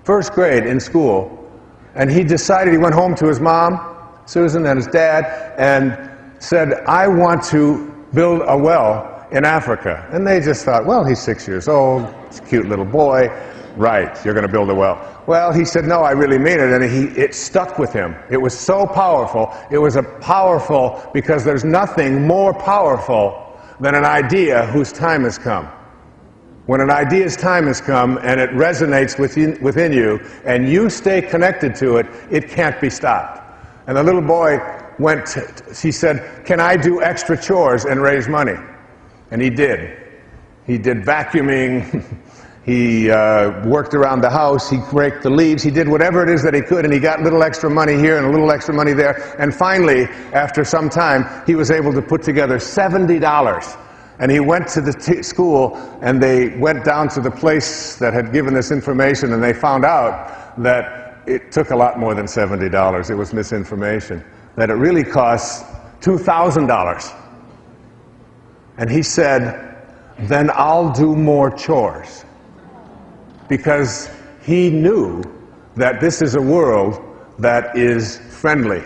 A: first grade in school, and he decided, he went home to his mom, Susan, and his dad, and said, I want to build a well in Africa. And they just thought, well, he's 6 years old, he's a cute little boy, right, you're going to build a well. Well, he said, no, I really mean it, and it stuck with him. It was so powerful. It was powerful because there's nothing more powerful than an idea whose time has come. When an idea's time has come and it resonates within you, and you stay connected to it, it can't be stopped. And the little boy he said, can I do extra chores and raise money? And he did. He did vacuuming, he worked around the house, he raked the leaves, he did whatever it is that he could, and he got a little extra money here and a little extra money there. And finally, after some time, he was able to put together $70. And he went to the school, and they went down to the place that had given this information, and they found out that it took a lot more than $70. It was misinformation. That it really cost $2,000. And he said, then I'll do more chores. Because he knew that this is a world that is friendly,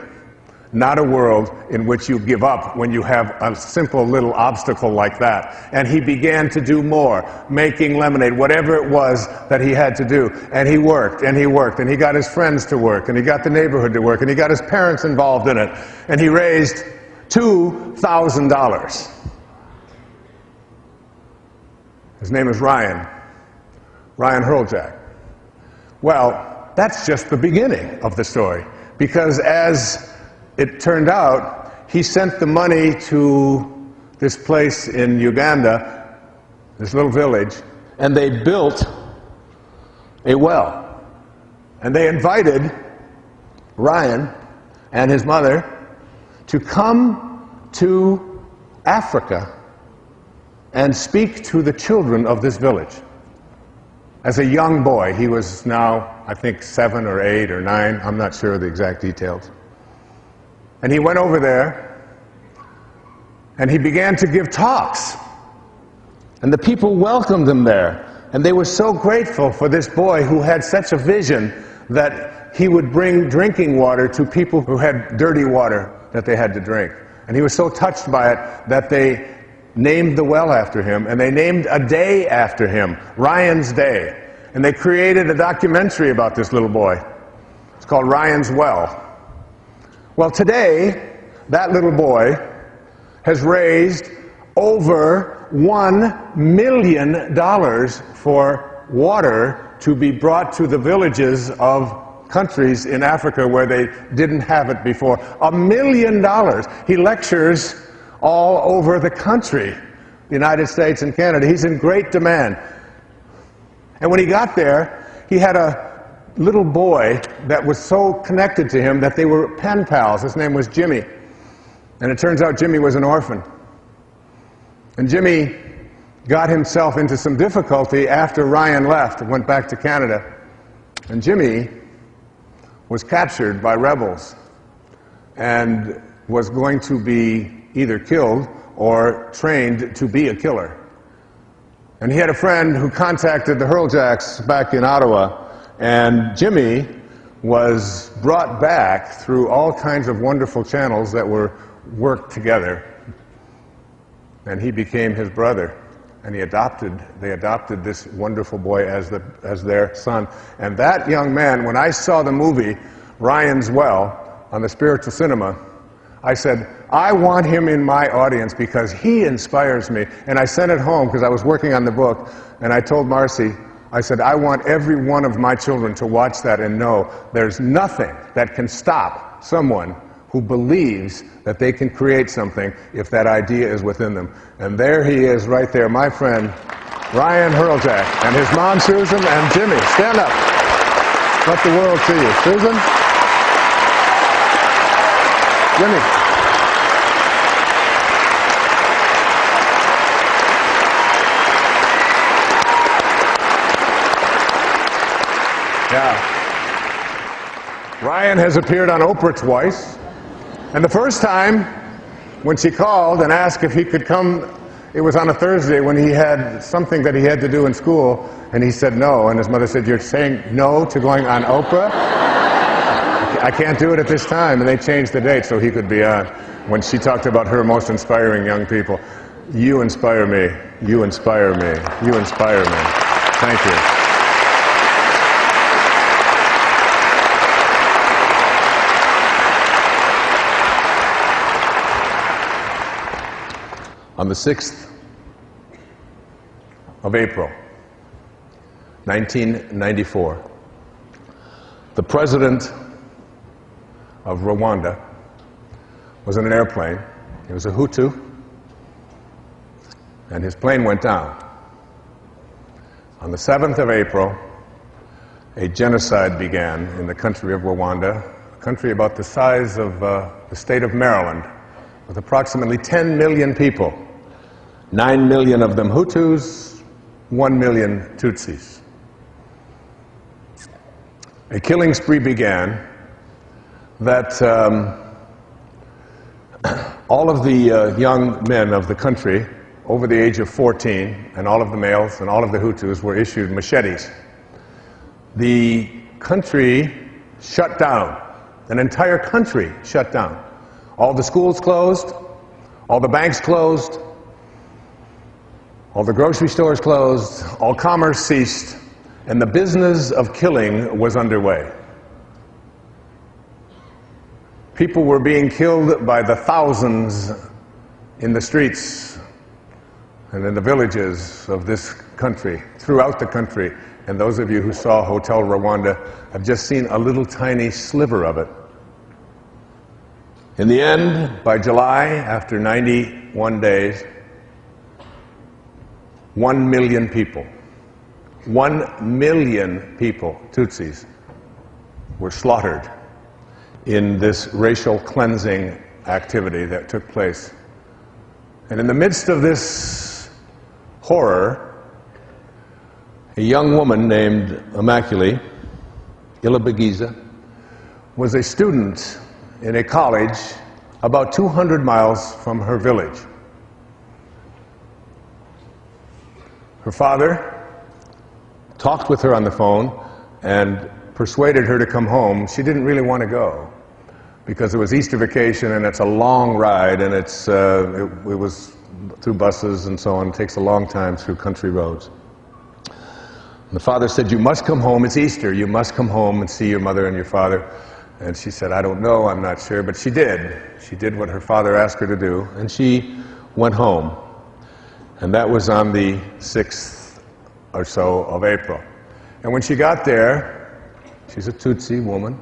A: not a world in which you give up when you have a simple little obstacle like that. And he began to do more, making lemonade, whatever it was that he had to do. And he worked, and he worked, and he got his friends to work, and he got the neighborhood to work, and he got his parents involved in it. And he raised $2,000. His name is Ryan. Ryan Hurljack. Well, that's just the beginning of the story, because as it turned out, he sent the money to this place in Uganda, this little village, and they built a well. And they invited Ryan and his mother to come to Africa and speak to the children of this village. As a young boy, he was now, I think, 7 or 8 or 9, I'm not sure of the exact details. And he went over there, and he began to give talks. And the people welcomed him there, and they were so grateful for this boy who had such a vision that he would bring drinking water to people who had dirty water that they had to drink. And he was so touched by it that they named the well after him, and they named a day after him, Ryan's Day. And they created a documentary about this little boy. It's called Ryan's Well. Well, today, that little boy has raised over $1 million for water to be brought to the villages of countries in Africa where they didn't have it before. $1 million. He lectures all over the country, the United States and Canada. He's in great demand. And when he got there, he had a little boy that was so connected to him that they were pen pals. His name was Jimmy. And it turns out Jimmy was an orphan. And Jimmy got himself into some difficulty after Ryan left and went back to Canada. And Jimmy was captured by rebels and was going to be either killed or trained to be a killer. And he had a friend who contacted the Hurljacks back in Ottawa, and Jimmy was brought back through all kinds of wonderful channels that were worked together. And he became his brother. And they adopted this wonderful boy as their son. And that young man, when I saw the movie Ryan's Well on the Spiritual Cinema, I said, I want him in my audience because he inspires me. And I sent it home because I was working on the book, and I told Marcy, I said, I want every one of my children to watch that and know there's nothing that can stop someone who believes that they can create something if that idea is within them. And there he is right there, my friend, Ryan Hurljack, and his mom, Susan, and Jimmy. Stand up. Let the world see you. Susan? Jimmy? Yeah. Ryan has appeared on Oprah twice. And the first time, when she called and asked if he could come, it was on a Thursday when he had something that he had to do in school, and he said no. And his mother said, you're saying no to going on Oprah? I can't do it at this time. And they changed the date so he could be on. When she talked about her most inspiring young people, you inspire me, you inspire me, you inspire me. Thank you. On the 6th of April, 1994, the president of Rwanda was in an airplane. He was a Hutu, and his plane went down. On the 7th of April, a genocide began in the country of Rwanda, a country about the size of the state of Maryland, with approximately 10 million people. 9 million of them Hutus, 1 million Tutsis. A killing spree began that all of the young men of the country over the age of 14, and all of the males and all of the Hutus were issued machetes. The country shut down. An entire country shut down. All the schools closed, all the banks closed, all the grocery stores closed, all commerce ceased, and the business of killing was underway. People were being killed by the thousands in the streets and in the villages of this country, throughout the country, and those of you who saw Hotel Rwanda have just seen a little tiny sliver of it. In the end, by July, after 91 days, 1 million people, 1 million people, Tutsis, were slaughtered in this racial cleansing activity that took place. And in the midst of this horror, a young woman named Immaculée Ilibagiza was a student in a college about 200 miles from her village. Her father talked with her on the phone and persuaded her to come home. She didn't really want to go because it was Easter vacation and it's a long ride, and it was through buses and so on. It takes a long time through country roads. And the father said, "You must come home. It's Easter. You must come home and see your mother and your father." And she said, "I don't know. I'm not sure." But she did. She did what her father asked her to do, and she went home. And that was on the 6th or so of April. And when she got there, she's a Tutsi woman,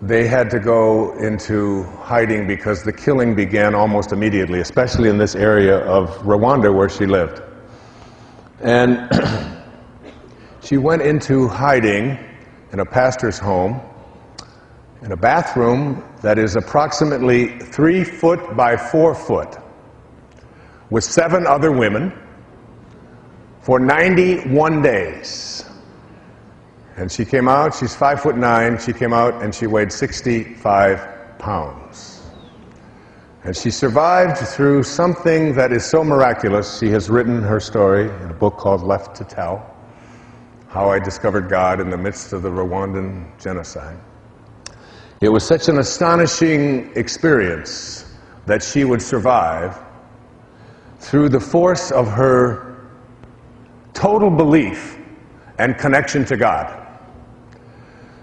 A: they had to go into hiding because the killing began almost immediately, especially in this area of Rwanda where she lived. And she went into hiding in a pastor's home, in a bathroom that is approximately 3 foot by 4 foot, with 7 other women for 91 days. And she came out, she's 5'9", she came out and she weighed 65 pounds. And she survived through something that is so miraculous. She has written her story in a book called Left to Tell, How I Discovered God in the Midst of the Rwandan Genocide. It was such an astonishing experience that she would survive through the force of her total belief and connection to God.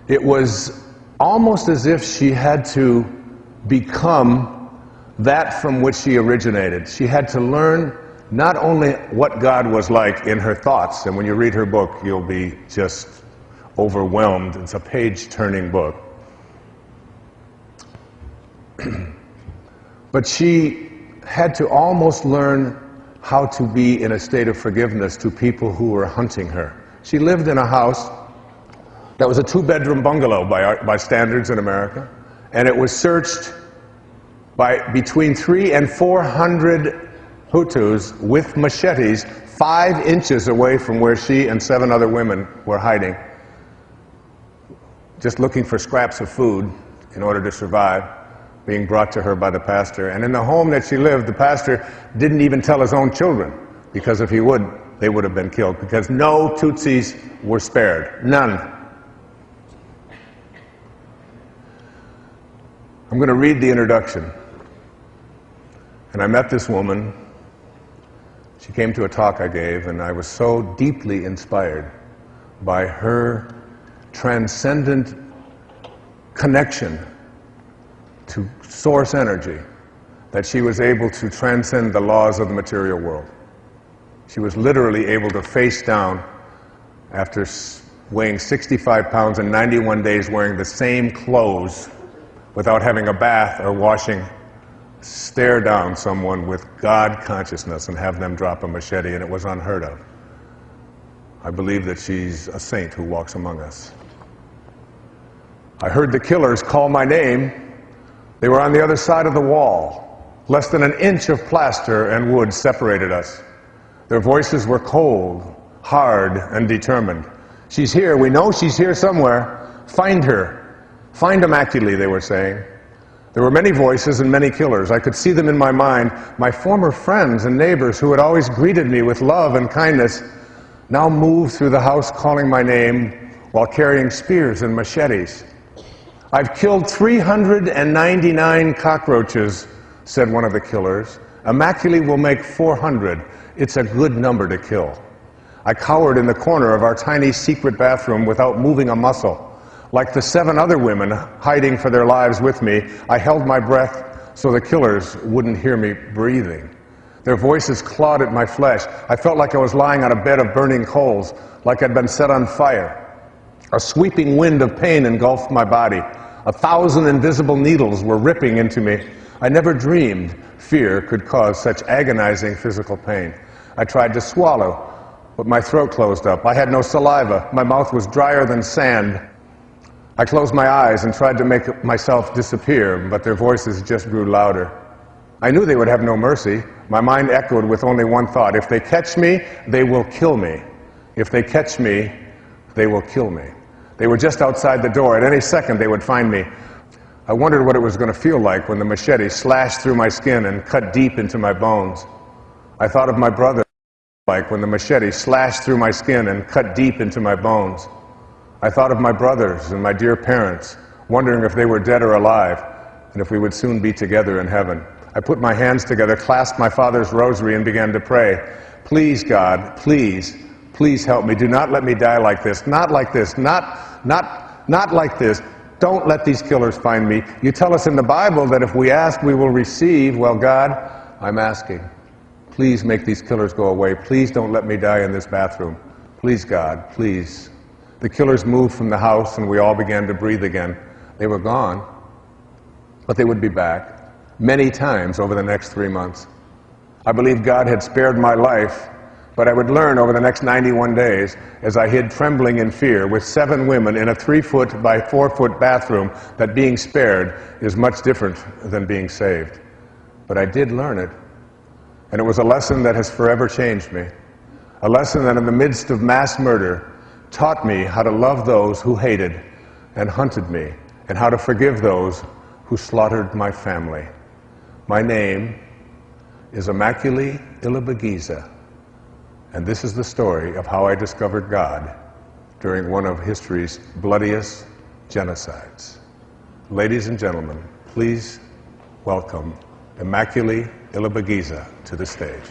A: It was almost as if she had to become that from which she originated. She had to learn not only what God was like in her thoughts, and when you read her book, you'll be just overwhelmed. It's a page-turning book. But she had to almost learn how to be in a state of forgiveness to people who were hunting her. She lived in a house that was a 2-bedroom bungalow by standards in America, and it was searched by between 300 and 400 Hutus with machetes 5 inches away from where she and 7 other women were hiding, just looking for scraps of food in order to survive, being brought to her by the pastor. And in the home that she lived, the pastor didn't even tell his own children, because if he would, they would have been killed, because no Tutsis were spared. None. I'm going to read the introduction. And I met this woman. She came to a talk I gave, and I was so deeply inspired by her transcendent connection to source energy that she was able to transcend the laws of the material world. She was literally able to face down, after weighing 65 pounds and 91 days wearing the same clothes without having a bath or washing, stare down someone with God consciousness and have them drop a machete, and it was unheard of. I believe that she's a saint who walks among us. I heard the killers call my name. They were on the other side of the wall. Less than an inch of plaster and wood separated us. Their voices were cold, hard, and determined. "She's here. We know she's here somewhere. Find her. Find Immaculée," they were saying. There were many voices and many killers. I could see them in my mind. My former friends and neighbors who had always greeted me with love and kindness now moved through the house calling my name while carrying spears and machetes. "I've killed 399 cockroaches," said one of the killers. "Immaculée will make 400. It's a good number to kill." I cowered in the corner of our tiny secret bathroom without moving a muscle. Like the 7 other women hiding for their lives with me, I held my breath so the killers wouldn't hear me breathing. Their voices clawed at my flesh. I felt like I was lying on a bed of burning coals, like I'd been set on fire. A sweeping wind of pain engulfed my body. 1,000 invisible needles were ripping into me. I never dreamed fear could cause such agonizing physical pain. I tried to swallow, but my throat closed up. I had no saliva. My mouth was drier than sand. I closed my eyes and tried to make myself disappear, but their voices just grew louder. I knew they would have no mercy. My mind echoed with only one thought: if they catch me, they will kill me. If they catch me, they will kill me. They were just outside the door. At any second, they would find me. I wondered what it was going to feel like when the machete slashed through my skin and cut deep into my bones. I thought of my brother, like when the machete slashed through my skin and cut deep into my bones. I thought of my brothers and my dear parents, wondering if they were dead or alive, and if we would soon be together in heaven. I put my hands together, clasped my father's rosary, and began to pray. Please, God, please, please help me. Do not let me die like this. Not like this. Not like this. Don't let these killers find me. You tell us in the Bible that if we ask, we will receive. Well, God, I'm asking. Please make these killers go away. Please don't let me die in this bathroom. Please, God, please. The killers moved from the house, and we all began to breathe again. They were gone, but they would be back many times over the next 3 months. I believe God had spared my life, but I would learn over the next 91 days, as I hid trembling in fear with 7 women in a 3-foot by 4-foot bathroom, that being spared is much different than being saved. But I did learn it, and it was a lesson that has forever changed me. A lesson that in the midst of mass murder taught me how to love those who hated and hunted me, and how to forgive those who slaughtered my family. My name is Immaculée Ilibagiza, and this is the story of how I discovered God during one of history's bloodiest genocides. Ladies and gentlemen, please welcome Immaculée Ilibagiza to the stage.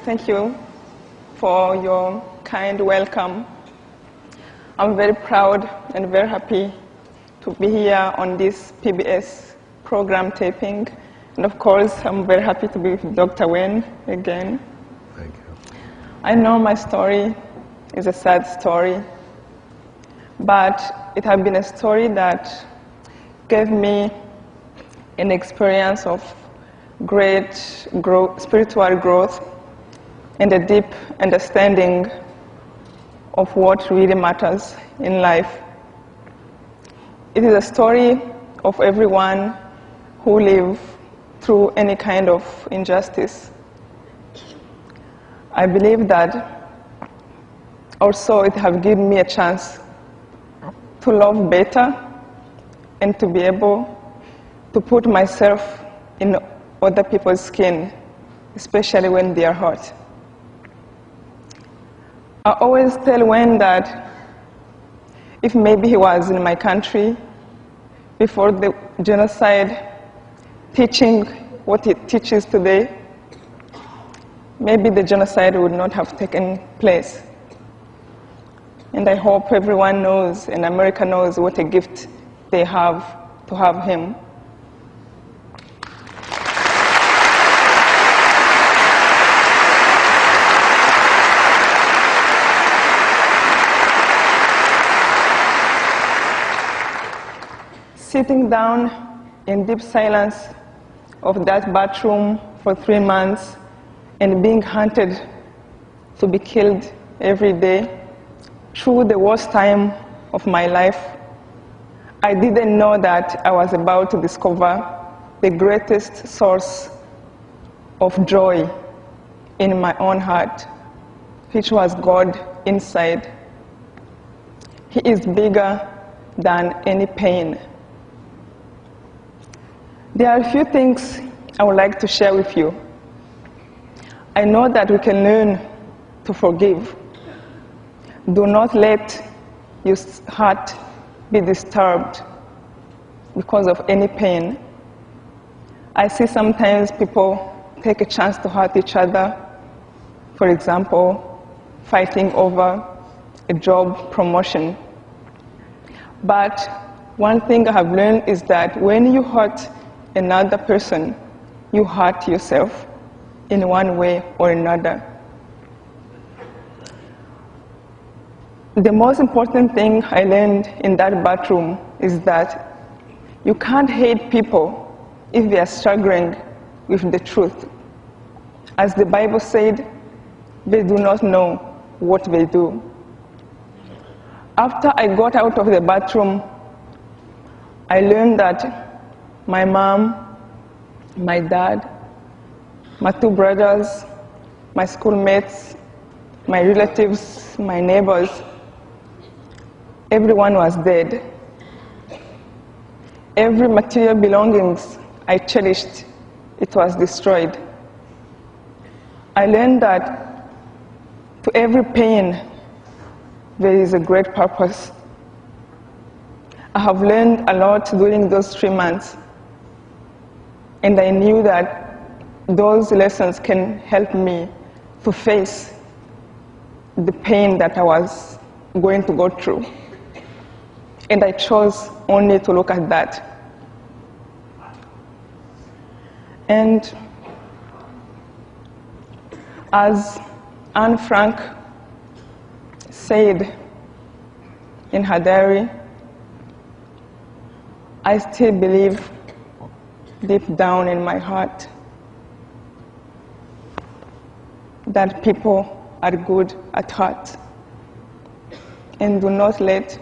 D: Thank you for your kind welcome. I'm very proud and very happy to be here on this PBS program taping. And of course, I'm very happy to be with Dr. Wayne again.
A: Thank you.
D: I know my story is a sad story, but it has been a story that gave me an experience of great spiritual growth and a deep understanding of what really matters in life. It is a story of everyone who lives through any kind of injustice. I believe that also it has given me a chance to love better and to be able to put myself in other people's skin, especially when they are hurt. I always tell Wayne that if maybe he was in my country before the genocide, teaching what he teaches today, maybe the genocide would not have taken place. And I hope everyone knows, and America knows, what a gift they have to have him. Sitting down in deep silence of that bathroom for 3 months and being hunted to be killed every day through the worst time of my life, I didn't know that I was about to discover the greatest source of joy in my own heart, which was God inside. He is bigger than any pain. There are a few things I would like to share with you. I know that we can learn to forgive. Do not let your heart be disturbed because of any pain. I see sometimes people take a chance to hurt each other. For example, fighting over a job promotion. But one thing I have learned is that when you hurt another person, you hurt yourself in one way or another. The most important thing I learned in that bathroom is that you can't hate people if they are struggling with the truth. As the Bible said, they do not know what they do. After I got out of the bathroom, I learned that my mom, my dad, my two brothers, my schoolmates, my relatives, my neighbors, everyone was dead. Every material belongings I cherished, it was destroyed. I learned that to every pain, there is a great purpose. I have learned a lot during those 3 months, and I knew that those lessons can help me to face the pain that I was going to go through. And I chose only to look at that. And as Anne Frank said in her diary, I still believe deep down in my heart that people are good at heart. And do not let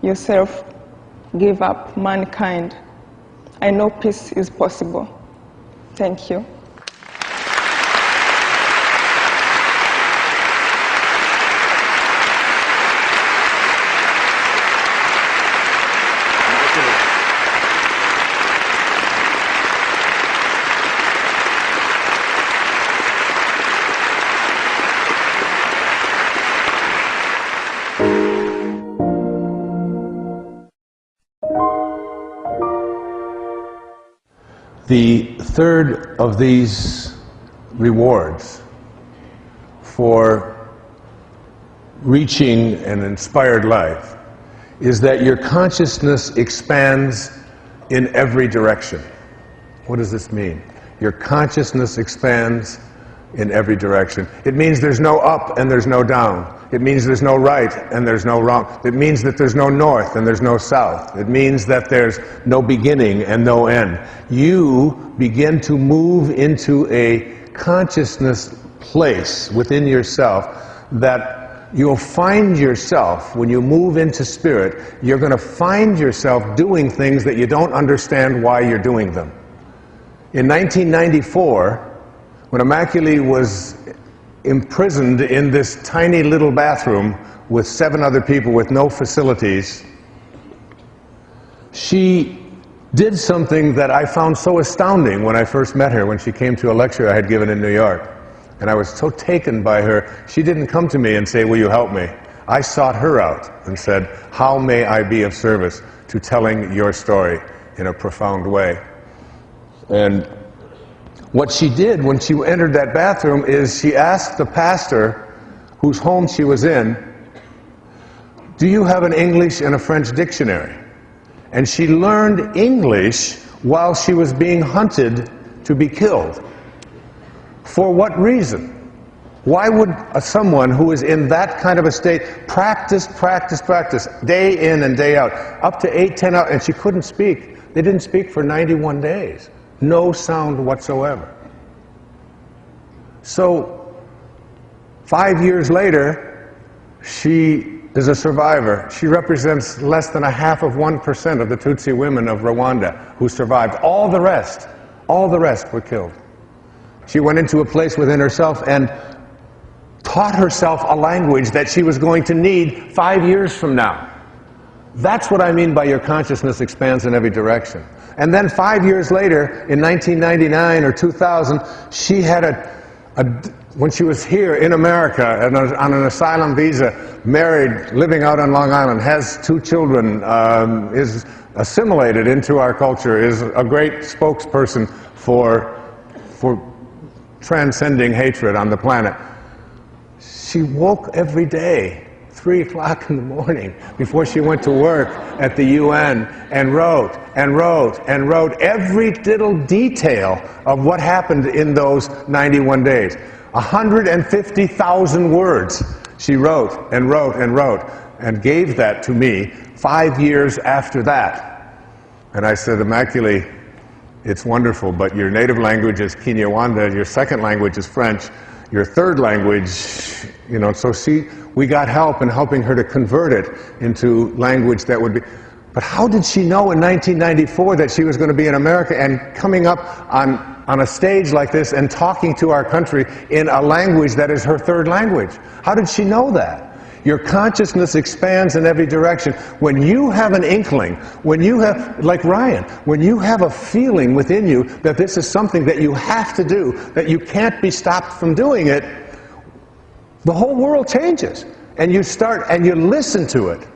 D: yourself give up mankind. I know peace is possible. Thank you.
A: The third of these rewards for reaching an inspired life is that your consciousness expands in every direction. What does this mean? Your consciousness expands in every direction. It means there's no up and there's no down. It means there's no right and there's no wrong. It means that there's no north and there's no south. It means that there's no beginning and no end. You begin to move into a consciousness place within yourself that you'll find yourself, when you move into spirit, you're going to find yourself doing things that you don't understand why you're doing them. In 1994, when Immaculée was imprisoned in this tiny little bathroom with 7 other people with no facilities, she did something that I found so astounding when I first met her, when she came to a lecture I had given in New York. And I was so taken by her. She didn't come to me and say, "Will you help me?" I sought her out and said, "How may I be of service to telling your story in a profound way?" And what she did when she entered that bathroom is she asked the pastor whose home she was in, "Do you have an English and a French dictionary?" And she learned English while she was being hunted to be killed. For what reason? Why would someone who is in that kind of a state practice, day in and day out, up to 8-10 hours, and she couldn't speak. They didn't speak for 91 days. No sound whatsoever. So 5 years later, she is a survivor. She represents less than 0.5% of the Tutsi women of Rwanda who survived. All the rest were killed. She went into a place within herself and taught herself a language that she was going to need 5 years from now. That's what I mean by your consciousness expands in every direction. And then 5 years later, in 1999 or 2000, she had when she was here in America on an asylum visa, married, living out on Long Island, has 2 children, is assimilated into our culture, is a great spokesperson for transcending hatred on the planet. She woke every day, 3 o'clock in the morning, before she went to work at the UN, and wrote every little detail of what happened in those 91 days. 150,000 words she wrote and gave that to me 5 years after that. And I said, Immaculée, it's wonderful, but your native language is Kinyarwanda, your second language is French, your third language, so we got help in helping her to convert it into language that would be. But how did she know in 1994 that she was going to be in America and coming up on a stage like this and talking to our country in a language that is her third language? How did she know that? Your consciousness expands in every direction. When you have an inkling, when you have, like Ryan, when you have a feeling within you that this is something that you have to do, that you can't be stopped from doing it, the whole world changes. And you start and you listen to it.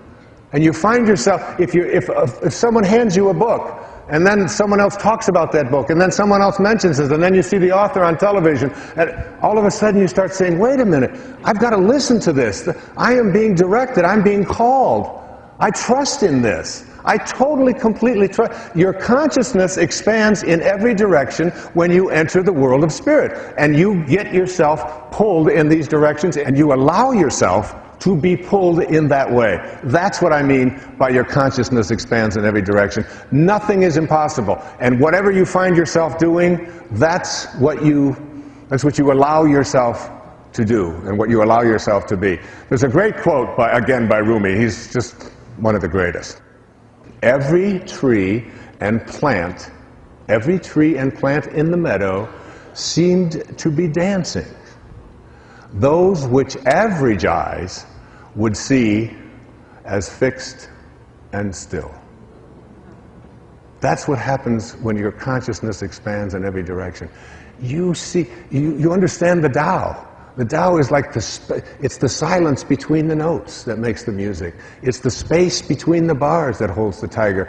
A: And you find yourself, if someone hands you a book, and then someone else talks about that book, and then someone else mentions it, and then you see the author on television, and all of a sudden you start saying, wait a minute, I've got to listen to this. I am being directed. I'm being called. I trust in this. I totally, completely trust. Your consciousness expands in every direction when you enter the world of spirit, and you get yourself pulled in these directions, and you allow yourself to be pulled in that way. That's what I mean by your consciousness expands in every direction. Nothing is impossible. And whatever you find yourself doing, that's what you allow yourself to do and what you allow yourself to be. There's a great quote by Rumi. He's just one of the greatest. Every tree and plant in the meadow seemed to be dancing. Those which average eyes would see as fixed and still. That's what happens when your consciousness expands in every direction. You see, you understand the Tao. The Tao is like it's the silence between the notes that makes the music. It's the space between the bars that holds the tiger.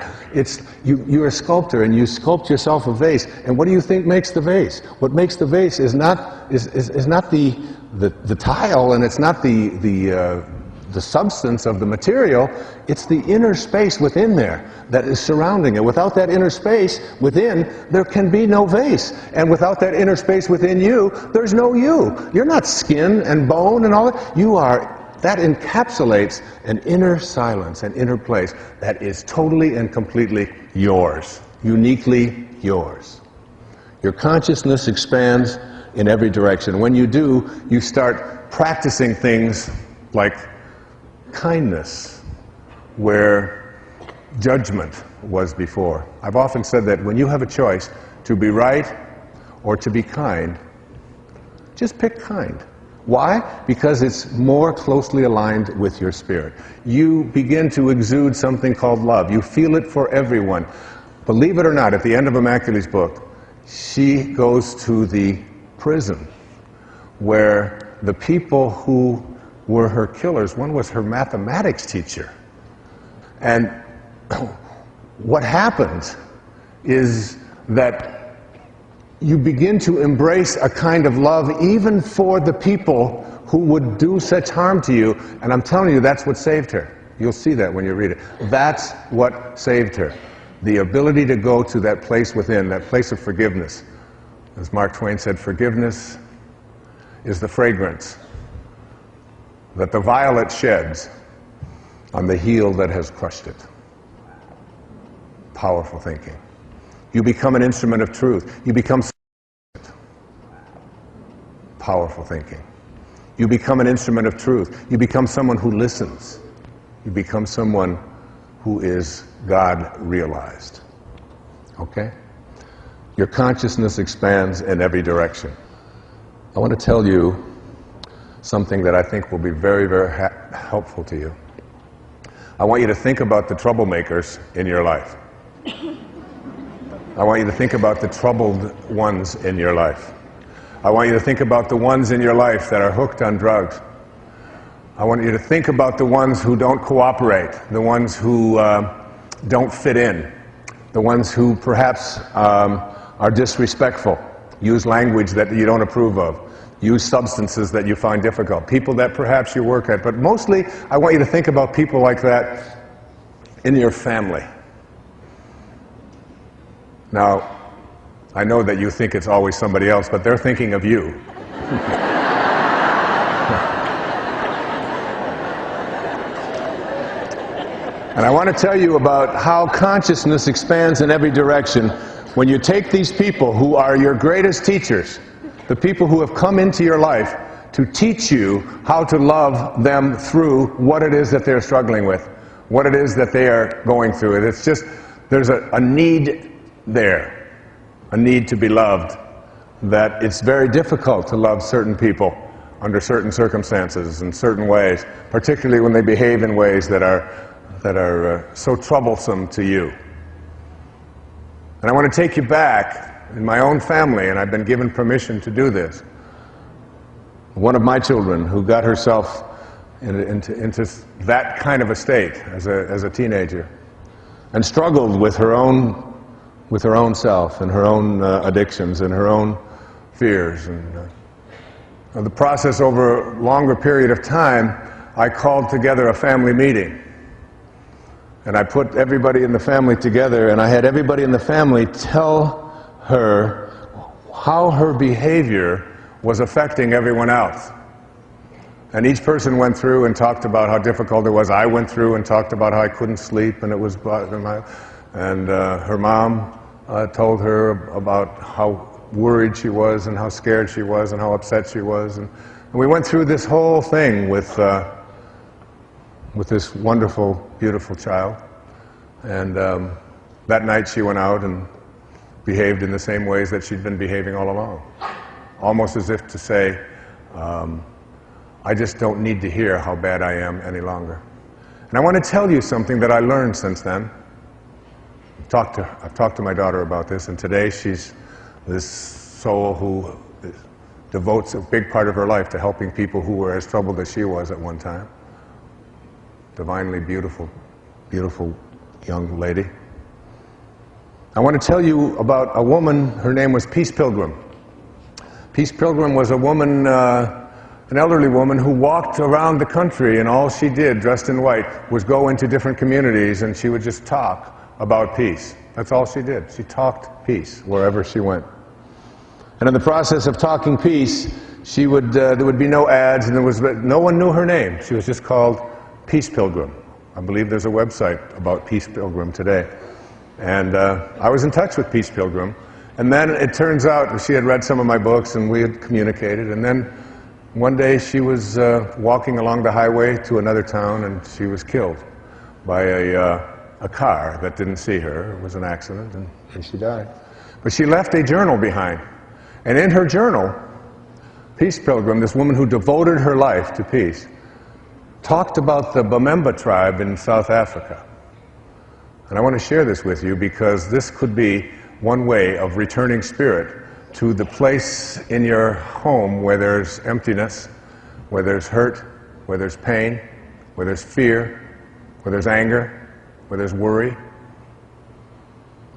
A: You're a sculptor and you sculpt yourself a vase. And what do you think makes the vase? What makes the vase is not the tile, and it's not the substance of the material. It's the inner space within there that is surrounding it. Without that inner space within, there can be no vase. And without that inner space within you, there's no you. You're not skin and bone and all that. You are. That encapsulates an inner silence, an inner place that is totally and completely yours, uniquely yours. Your consciousness expands in every direction. When you do, you start practicing things like kindness, where judgment was before. I've often said that when you have a choice to be right or to be kind, just pick kind. Why? Because it's more closely aligned with your spirit. You begin to exude something called love. You feel it for everyone. Believe it or not, at the end of Immaculée's book, she goes to the prison where the people who were her killers, one was her mathematics teacher. And what happens is that you begin to embrace a kind of love even for the people who would do such harm to you. And I'm telling you, that's what saved her. You'll see that when you read it. That's what saved her. The ability to go to that place within, that place of forgiveness. As Mark Twain said, forgiveness is the fragrance that the violet sheds on the heel that has crushed it. Powerful thinking. You become an instrument of truth. You become powerful thinking. You become an instrument of truth. You become someone who listens. You become someone who is God-realized. Okay? Your consciousness expands in every direction. I want to tell you something that I think will be very, very helpful to you. I want you to think about the troublemakers in your life. I want you to think about the troubled ones in your life. I want you to think about the ones in your life that are hooked on drugs. I want you to think about the ones who don't cooperate, the ones who don't fit in, the ones who perhaps are disrespectful, use language that you don't approve of, use substances that you find difficult, people that perhaps you work at. But mostly, I want you to think about people like that in your family. Now, I know that you think it's always somebody else, but they're thinking of you. And I want to tell you about how consciousness expands in every direction when you take these people who are your greatest teachers, the people who have come into your life to teach you how to love them through what it is that they're struggling with, what it is that they are going through. It's just, there's a need there, a need to be loved, that it's very difficult to love certain people under certain circumstances in certain ways, particularly when they behave in ways that are so troublesome to you. And I want to take you back in my own family, and I've been given permission to do this. One of my children who got herself into that kind of a state as a teenager and struggled with her own self and her own addictions and her own fears. And the process over a longer period of time, I called together a family meeting. And I put everybody in the family together, and I had everybody in the family tell her how her behavior was affecting everyone else. And each person went through and talked about how difficult it was. I went through and talked about how I couldn't sleep, and it was and her mom told her about how worried she was and how scared she was and how upset she was. And we went through this whole thing with this wonderful, beautiful child. And that night she went out and behaved in the same ways that she'd been behaving all along. Almost as if to say, I just don't need to hear how bad I am any longer. And I want to tell you something that I learned since then. I've talked to my daughter about this, and today she's this soul who devotes a big part of her life to helping people who were as troubled as she was at one time. Divinely beautiful, beautiful young lady. I want to tell you about a woman. Her name was Peace Pilgrim. Peace Pilgrim was a woman, an elderly woman who walked around the country, and all she did, dressed in white, was go into different communities, and she would just talk about peace. That's all she did. She talked peace wherever she went. And in the process of talking peace, she would there would be no ads, and no one knew her name. She was just called Peace Pilgrim. I believe there's a website about Peace Pilgrim today. And I was in touch with Peace Pilgrim. And then it turns out she had read some of my books, and we had communicated. And then one day she was walking along the highway to another town, and she was killed by a car that didn't see her. It was an accident, and she died. But she left a journal behind. And in her journal, Peace Pilgrim, this woman who devoted her life to peace, talked about the Bamemba tribe in South Africa. And I want to share this with you because this could be one way of returning spirit to the place in your home where there's emptiness, where there's hurt, where there's pain, where there's fear, where there's anger, where there's worry.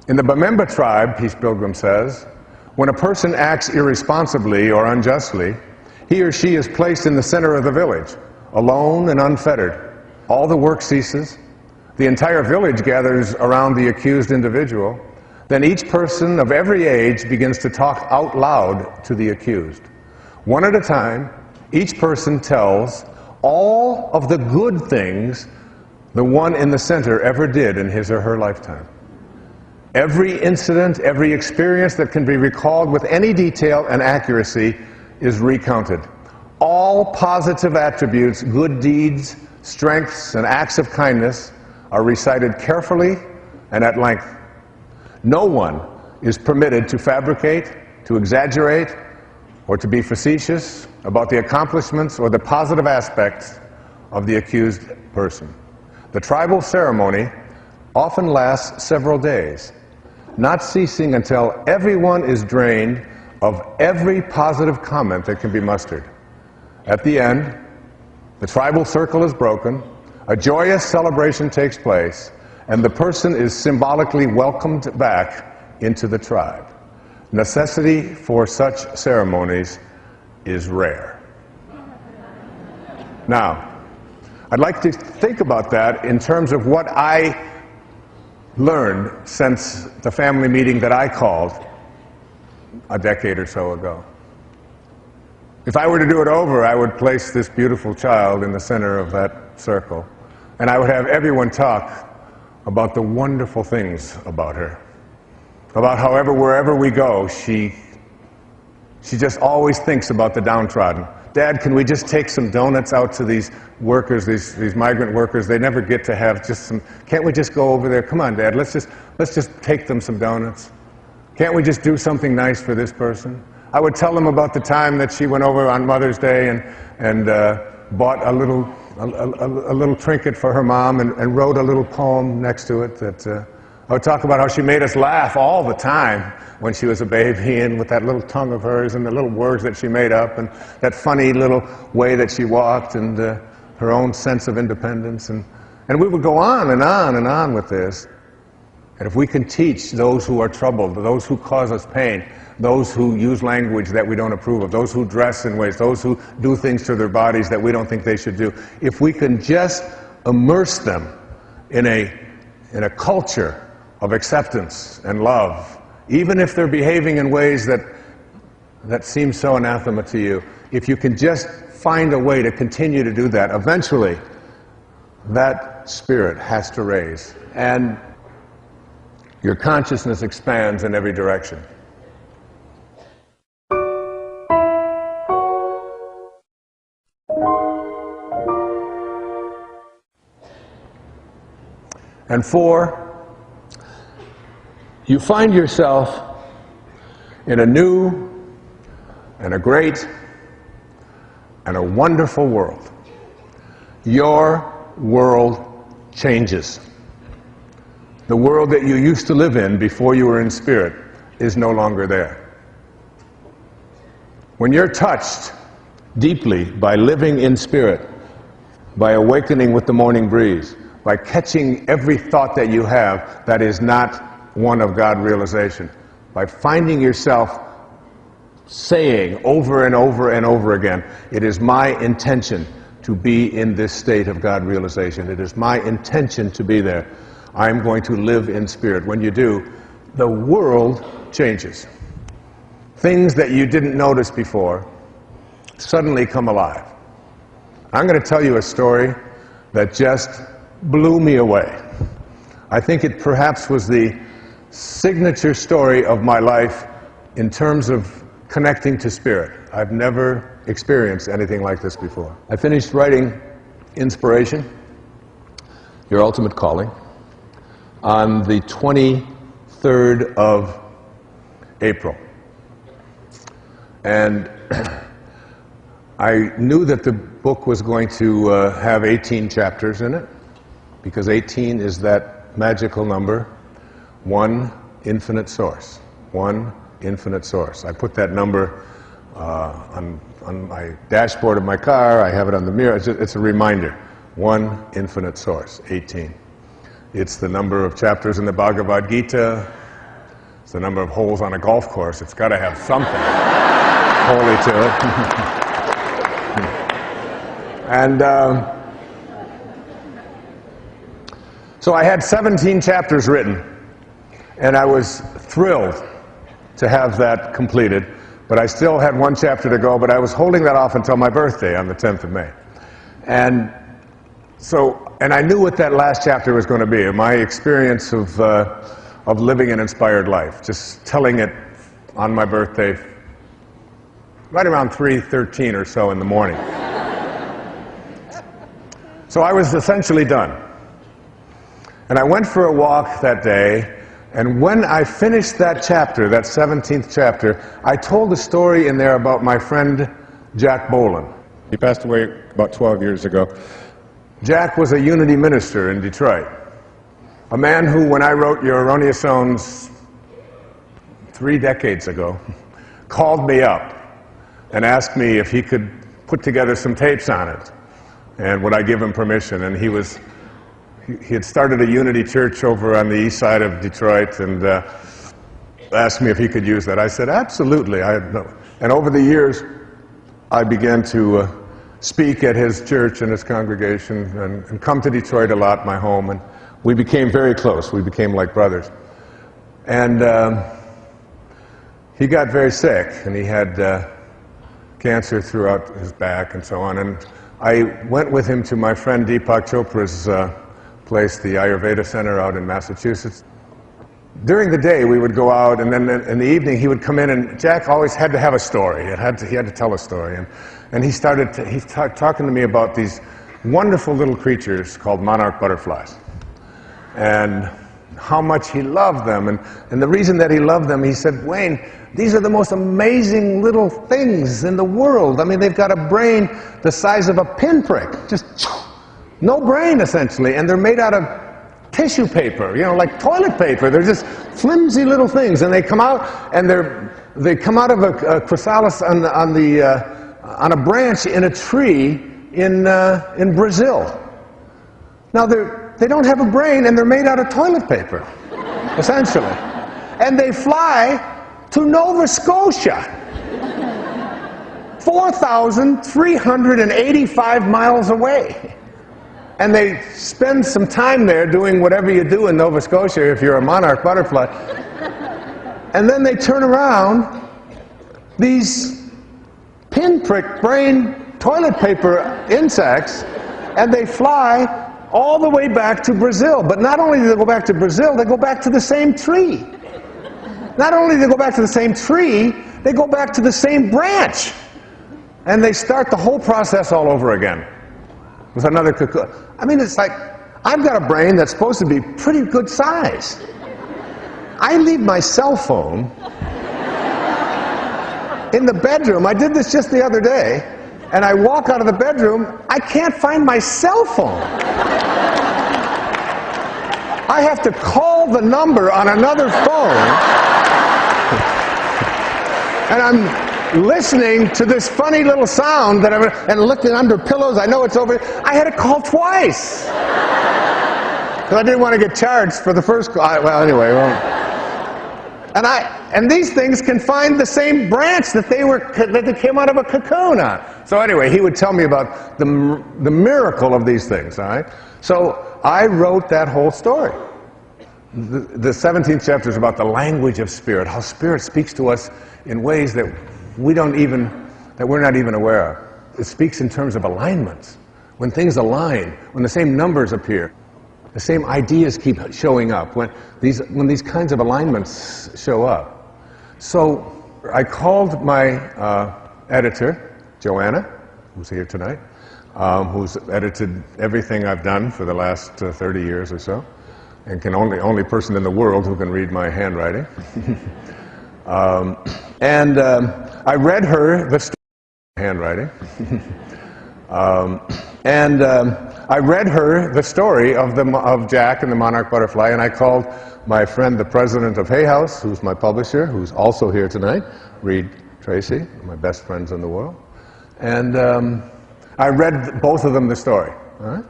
A: In the Bamemba tribe, Peace Pilgrim says, when a person acts irresponsibly or unjustly, he or she is placed in the center of the village, alone and unfettered. All the work ceases. The entire village gathers around the accused individual. Then each person of every age begins to talk out loud to the accused. One at a time, each person tells all of the good things the one in the center ever did in his or her lifetime. Every incident, every experience that can be recalled with any detail and accuracy is recounted. all positive attributes, good deeds, strengths, and acts of kindness are recited carefully and at length. No one is permitted to fabricate, to exaggerate, or to be facetious about the accomplishments or the positive aspects of the accused person. The tribal ceremony often lasts several days, not ceasing until everyone is drained of every positive comment that can be mustered. At the end, the tribal circle is broken, a joyous celebration takes place, and the person is symbolically welcomed back into the tribe. Necessity for such ceremonies is rare. Now, I'd like to think about that in terms of what I learned since the family meeting that I called a decade or so ago. If I were to do it over, I would place this beautiful child in the center of that circle, and I would have everyone talk about the wonderful things about her. About however, wherever we go, she just always thinks about the downtrodden. Dad, can we just take some donuts out to these workers, these migrant workers? They never get to have just some. Can't we just go over there? Come on, Dad, let's just take them some donuts. Can't we just do something nice for this person? I would tell them about the time that she went over on Mother's Day and bought a little trinket for her mom and wrote a little poem next to it that. I would talk about how she made us laugh all the time when she was a baby, and with that little tongue of hers and the little words that she made up and that funny little way that she walked and her own sense of independence. And we would go on and on and on with this. And if we can teach those who are troubled, those who cause us pain, those who use language that we don't approve of, those who dress in ways, those who do things to their bodies that we don't think they should do, if we can just immerse them in a culture of acceptance and love, even if they're behaving in ways that seem so anathema to you, if you can just find a way to continue to do that, eventually that spirit has to raise, and your consciousness expands in every direction. And 4, you find yourself in a new and a great and a wonderful world. Your world changes. The world that you used to live in before you were in spirit is no longer there. When you're touched deeply by living in spirit, by awakening with the morning breeze, by catching every thought that you have that is not one of God realization, by finding yourself saying over and over and over again, it is my intention to be in this state of God realization. It is my intention to be there. I'm going to live in spirit. When you do, the world changes. Things that you didn't notice before suddenly come alive. I'm going to tell you a story that just blew me away. I think it perhaps was the signature story of my life in terms of connecting to spirit. I've never experienced anything like this before. I finished writing Inspiration, Your Ultimate Calling, on the 23rd of April. And I knew that the book was going to have 18 chapters in it, because 18 is that magical number. One infinite source. One infinite source. I put that number on my dashboard of my car. I have it on the mirror. It's a reminder. One infinite source. 18. It's the number of chapters in the Bhagavad Gita. It's the number of holes on a golf course. It's got to have something holy to it. And so I had 17 chapters written. And I was thrilled to have that completed, but I still had one chapter to go, but I was holding that off until my birthday on the 10th of May. And I knew what that last chapter was going to be, my experience of living an inspired life, just telling it on my birthday right around 3:13 or so in the morning. So I was essentially done. And I went for a walk that day, and when I finished that chapter, that 17th chapter, I told a story in there about my friend Jack Boland. He passed away about 12 years ago. Jack was a Unity minister in Detroit. A man who, when I wrote Your Erroneous Zones 3 decades ago, called me up and asked me if he could put together some tapes on it, and would I give him permission. And he had started a Unity church over on the east side of Detroit, and asked me if he could use that. I said, absolutely. And over the years, I began to speak at his church and his congregation, and come to Detroit a lot, my home, and we became very close. We became like brothers. And he got very sick, and he had cancer throughout his back and so on. And I went with him to my friend Deepak Chopra's place, the Ayurveda Center out in Massachusetts. During the day, we would go out, and then in the evening, he would come in, and Jack always had to have a story. He had to tell a story. And he started talking to me about these wonderful little creatures called monarch butterflies, and how much he loved them. And the reason that he loved them, he said, Wayne, these are the most amazing little things in the world. I mean, they've got a brain the size of a pinprick, just no brain, essentially, and they're made out of tissue paper, like toilet paper. They're just flimsy little things, and they come out, and they come out of a chrysalis on a branch in a tree in Brazil. Now they don't have a brain, and they're made out of toilet paper, essentially, and they fly to Nova Scotia, 4,385 miles away. And they spend some time there doing whatever you do in Nova Scotia if you're a monarch butterfly. And then they turn around, these pinprick brain toilet paper insects, and they fly all the way back to Brazil. But not only do they go back to Brazil, they go back to the same tree. Not only do they go back to the same tree, they go back to the same branch. And they start the whole process all over again with another cocoon. I mean, it's like, I've got a brain that's supposed to be pretty good size. I leave my cell phone in the bedroom. I did this just the other day, and I walk out of the bedroom, I can't find my cell phone. I have to call the number on another phone, and I'm listening to this funny little sound and looking under pillows. I know it's over. I had to call twice because I didn't want to get charged for the first call. Well, anyway, and these things can find the same branch that they came out of a cocoon on. So anyway, he would tell me about the miracle of these things. All right. So I wrote that whole story. The 17th chapter is about the language of spirit, how spirit speaks to us in ways that we're not even aware of. It speaks in terms of alignments. When things align, when the same numbers appear, the same ideas keep showing up, when these kinds of alignments show up. So I called my editor, Joanna, who's here tonight, who's edited everything I've done for the last 30 years or so, and only person in the world who can read my handwriting. I read her the story handwriting, I read her the story of Jack and the monarch butterfly, and I called my friend, the president of Hay House, who's my publisher, who's also here tonight, Reed Tracy, my best friends in the world, and I read both of them the story. All right?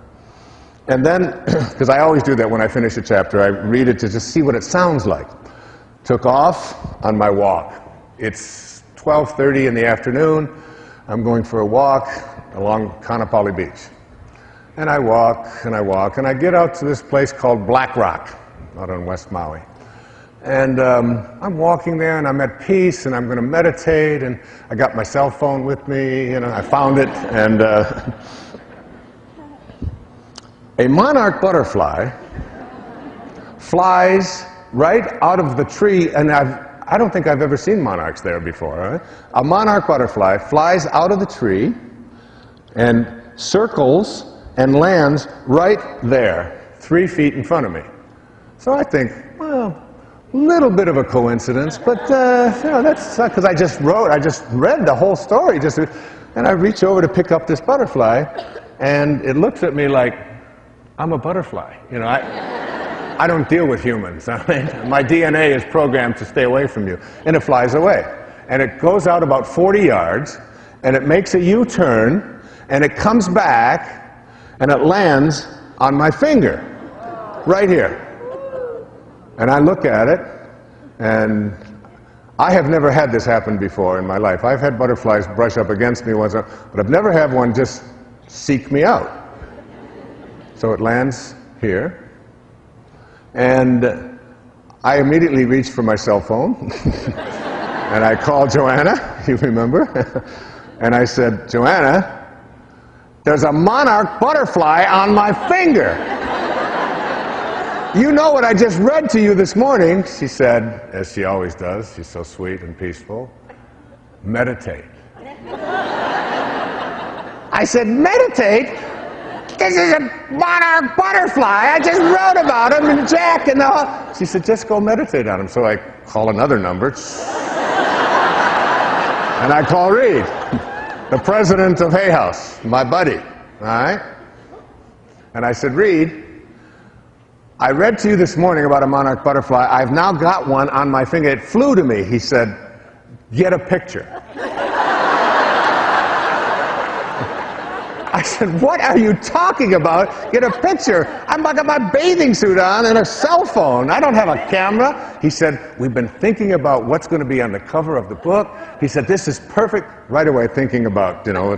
A: And then, because I always do that when I finish a chapter, I read it to just see what it sounds like. Took off on my walk. It's 12:30 in the afternoon. I'm going for a walk along Kaanapali Beach. And I walk, and I walk, and I get out to this place called Black Rock, out on West Maui. And I'm walking there, and I'm at peace, and I'm going to meditate, and I got my cell phone with me, I found it, and a monarch butterfly flies right out of the tree, and I don't think I've ever seen monarchs there before. Right? A monarch butterfly flies out of the tree and circles and lands right there, 3 feet in front of me. So I think, well, a little bit of a coincidence, but you know, that's because I just read the whole story, and I reach over to pick up this butterfly, and it looks at me like I'm a butterfly. You know, I don't deal with humans. I mean, my DNA is programmed to stay away from you, and it flies away, and it goes out about 40 yards, and it makes a U-turn, and it comes back, and it lands on my finger, right here. And I look at it, and I have never had this happen before in my life. I've had butterflies brush up against me once, but I've never had one just seek me out. So it lands here, and I immediately reached for my cell phone, and I called Joanna, you remember? And I said, Joanna, there's a monarch butterfly on my finger. You know what I just read to you this morning? She said, as she always does, she's so sweet and peaceful, meditate. I said, meditate? This is a monarch butterfly. I just wrote about him and Jack and all. She said, just go meditate on him. So I call another number. And I call Reed, the president of Hay House, my buddy. All right? And I said, Reed, I read to you this morning about a monarch butterfly. I've now got one on my finger. It flew to me. He said, get a picture. I said, what are you talking about? Get a picture. I've got my bathing suit on and a cell phone. I don't have a camera. He said, we've been thinking about what's going to be on the cover of the book. He said, this is perfect. Right away thinking about, you know,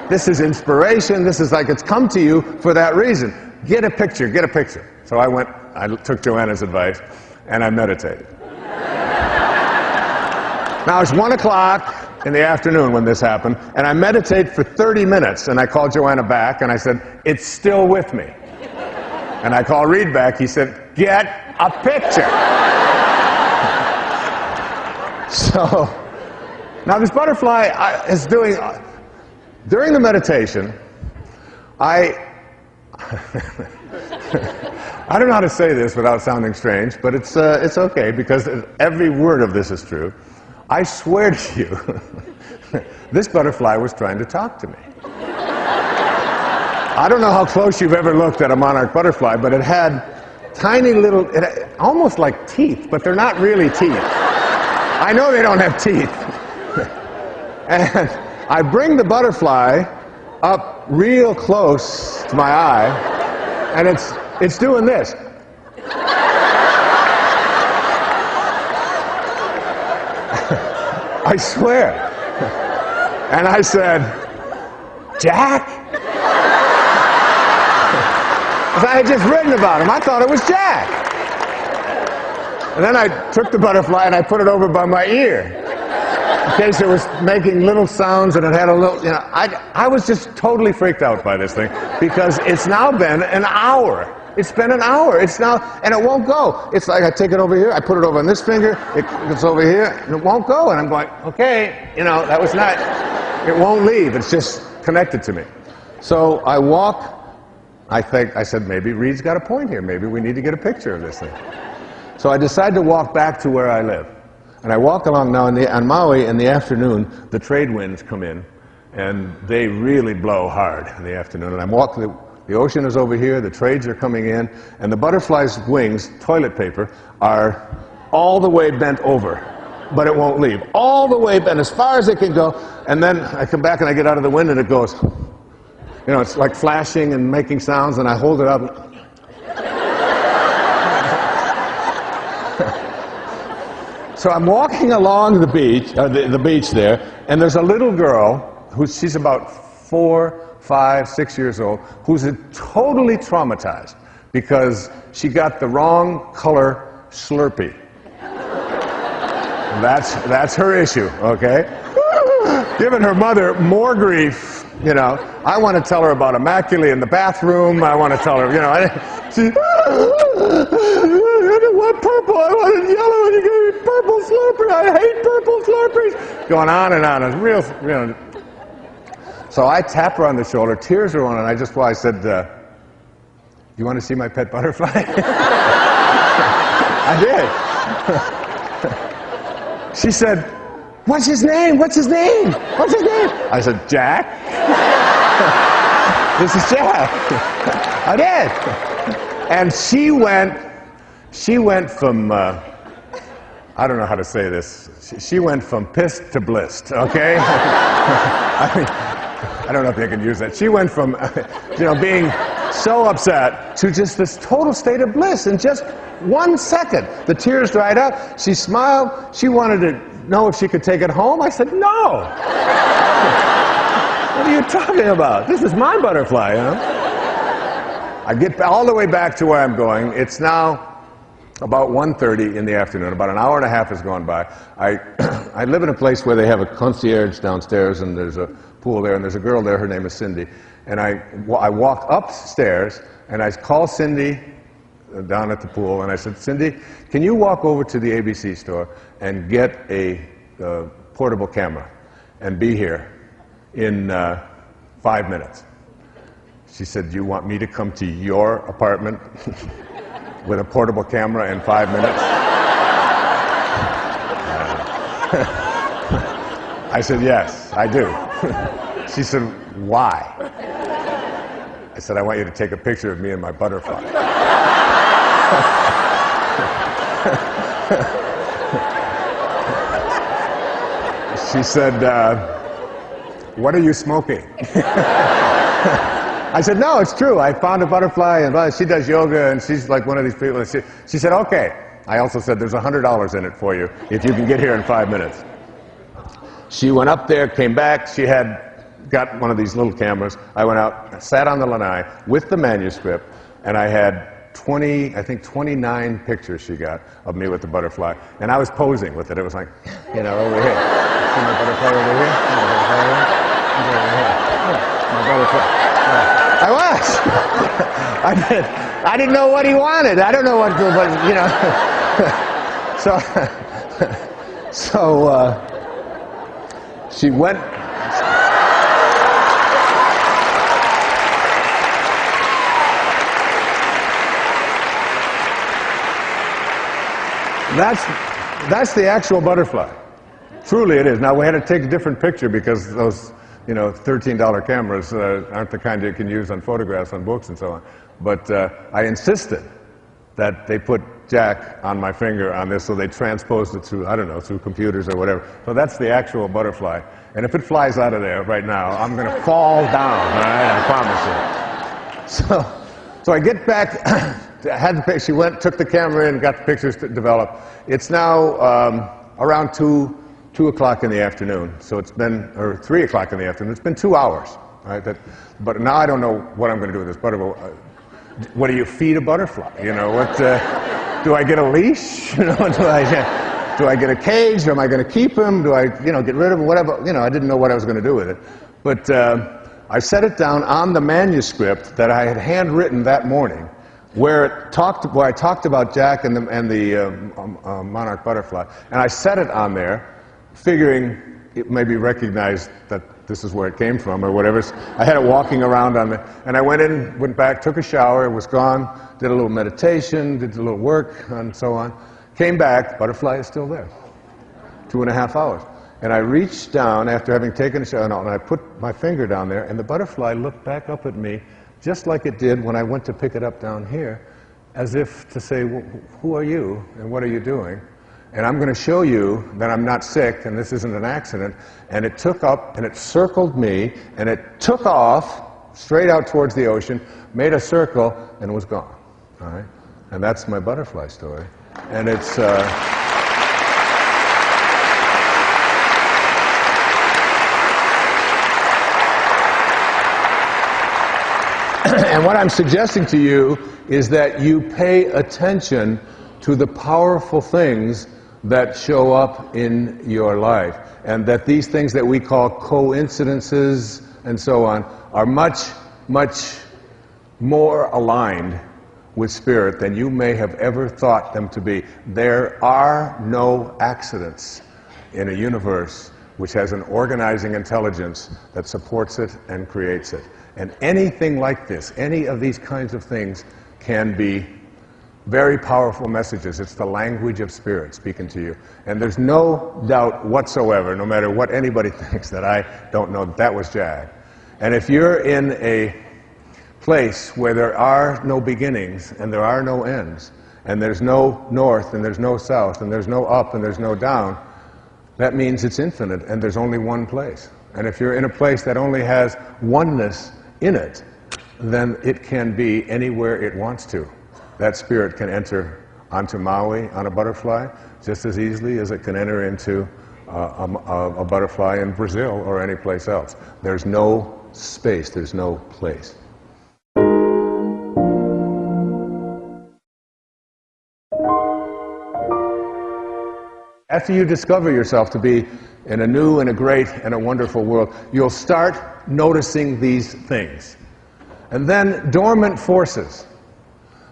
A: this is inspiration. This is like it's come to you for that reason. Get a picture, get a picture. So I took Joanna's advice, and I meditated. Now it's 1 o'clock in the afternoon when this happened, and I meditate for 30 minutes, and I called Joanna back, and I said, it's still with me. And I called Reed back, he said, get a picture. So, now this butterfly is doing, during the meditation, I don't know how to say this without sounding strange, but it's okay, because every word of this is true. I swear to you, this butterfly was trying to talk to me. I don't know how close you've ever looked at a monarch butterfly, but it had tiny little, almost like teeth, but they're not really teeth. I know they don't have teeth. And I bring the butterfly up real close to my eye, and it's doing this. I swear. And I said, Jack? I had just written about him. I thought it was Jack. And then I took the butterfly and I put it over by my ear, in case it was making little sounds and it had a little, you know, I was just totally freaked out by this thing, because it's now been an hour. It's been an hour. It's now, and it won't go. It's like I take it over here, I put it over on this finger, it's over here, and it won't go. And I'm going, okay, you know, that was not, it won't leave. It's just connected to me. So I walk, I said, maybe Reed's got a point here. Maybe we need to get a picture of this thing. So I decide to walk back to where I live. And I walk along now, on Maui in the afternoon, the trade winds come in, and they really blow hard in the afternoon. And I'm walking, the ocean is over here, the trades are coming in, and the butterfly's wings, toilet paper, are all the way bent over, but it won't leave. All the way bent, as far as it can go, and then I come back and I get out of the wind and it goes, you know, it's like flashing and making sounds, and I hold it up. So I'm walking along the beach, the beach there, and there's a little girl she's about 4, 5, 6 years old, who's totally traumatized because she got the wrong color Slurpee. That's her issue, okay? Giving her mother more grief, you know. I want to tell her about Immaculate in the bathroom. I want to tell her, you know, didn't want purple, I wanted yellow, and you gave me purple Slurpee. I hate purple Slurpees. Going on and on. It's real. So I tap her on the shoulder. Tears are running. I said, you want to see my pet butterfly? I did. She said, what's his name? What's his name? What's his name? I said, Jack. This is Jack. I did. And she went from, I don't know how to say this. She went from pissed to blissed, okay? I don't know if they can use that. She went from, being so upset to just this total state of bliss in just 1 second. The tears dried up. She smiled. She wanted to know if she could take it home. I said, no. What are you talking about? This is my butterfly, I get all the way back to where I'm going. It's now about 1:30 in the afternoon. About an hour and a half has gone by. I live in a place where they have a concierge downstairs, and there's a pool there, and there's a girl there. Her name is Cindy. And I walk upstairs, and I call Cindy down at the pool, and I said, Cindy, can you walk over to the ABC store and get a portable camera and be here in 5 minutes? She said, do you want me to come to your apartment with a portable camera in 5 minutes? I said, yes, I do. She said, why? I said, I want you to take a picture of me and my butterfly. She said, what are you smoking? I said, no, it's true. I found a butterfly, and she does yoga, and she's like one of these people. She said, okay. I also said, there's $100 in it for you if you can get here in 5 minutes. She went up there, came back. She had got one of these little cameras. I went out, sat on the lanai with the manuscript, and I had 29 pictures she got of me with the butterfly. And I was posing with it. It was like, over here. See my butterfly over here? My butterfly. I was. I didn't know what he wanted. I don't know what, but so she went. That's the actual butterfly. Truly it is. Now we had to take a different picture because those $13 cameras aren't the kind you can use on photographs, on books, and so on. But I insisted that they put Jack on my finger on this, so they transposed it through, I don't know, through computers or whatever. So that's the actual butterfly. And if it flies out of there right now, I'm going to fall down, all right? I promise you. So I get back, she went, took the camera in, got the pictures developed. It's now around 2 o'clock in the afternoon, so it's been, or 3 o'clock in the afternoon, it's been 2 hours, right? But now I don't know what I'm going to do with this butterfly. What do you feed a butterfly? Do I get a leash? Do I get a cage? Am I going to keep him? Do I, get rid of him? Whatever. I didn't know what I was going to do with it. But I set it down on the manuscript that I had handwritten that morning, where I talked about Jack and the monarch butterfly, and I set it on there, figuring it maybe recognized that this is where it came from or whatever. I had it walking around on and I went back, took a shower, it was gone, did a little meditation, did a little work, and so on. Came back, butterfly is still there. 2.5 hours. And I reached down after having taken a shower, and I put my finger down there, and the butterfly looked back up at me just like it did when I went to pick it up down here, as if to say, well, who are you and what are you doing? And I'm going to show you that I'm not sick and this isn't an accident. And it took up and it circled me and it took off straight out towards the ocean, made a circle, and was gone. All right? And that's my butterfly story. And it's... And what I'm suggesting to you is that you pay attention to the powerful things that show up in your life, and that these things that we call coincidences and so on are much, much more aligned with spirit than you may have ever thought them to be. There are no accidents in a universe which has an organizing intelligence that supports it and creates it. And anything like this, any of these kinds of things, can be very powerful messages. It's the language of spirit speaking to you. And there's no doubt whatsoever, no matter what anybody thinks, that I don't know that was Jag. And if you're in a place where there are no beginnings and there are no ends, and there's no north and there's no south and there's no up and there's no down, that means it's infinite and there's only one place. And if you're in a place that only has oneness in it, then it can be anywhere it wants to. That spirit can enter onto Maui on a butterfly just as easily as it can enter into a butterfly in Brazil or any place else. There's no space, there's no place. After you discover yourself to be in a new and a great and a wonderful world, you'll start noticing these things. And then dormant forces,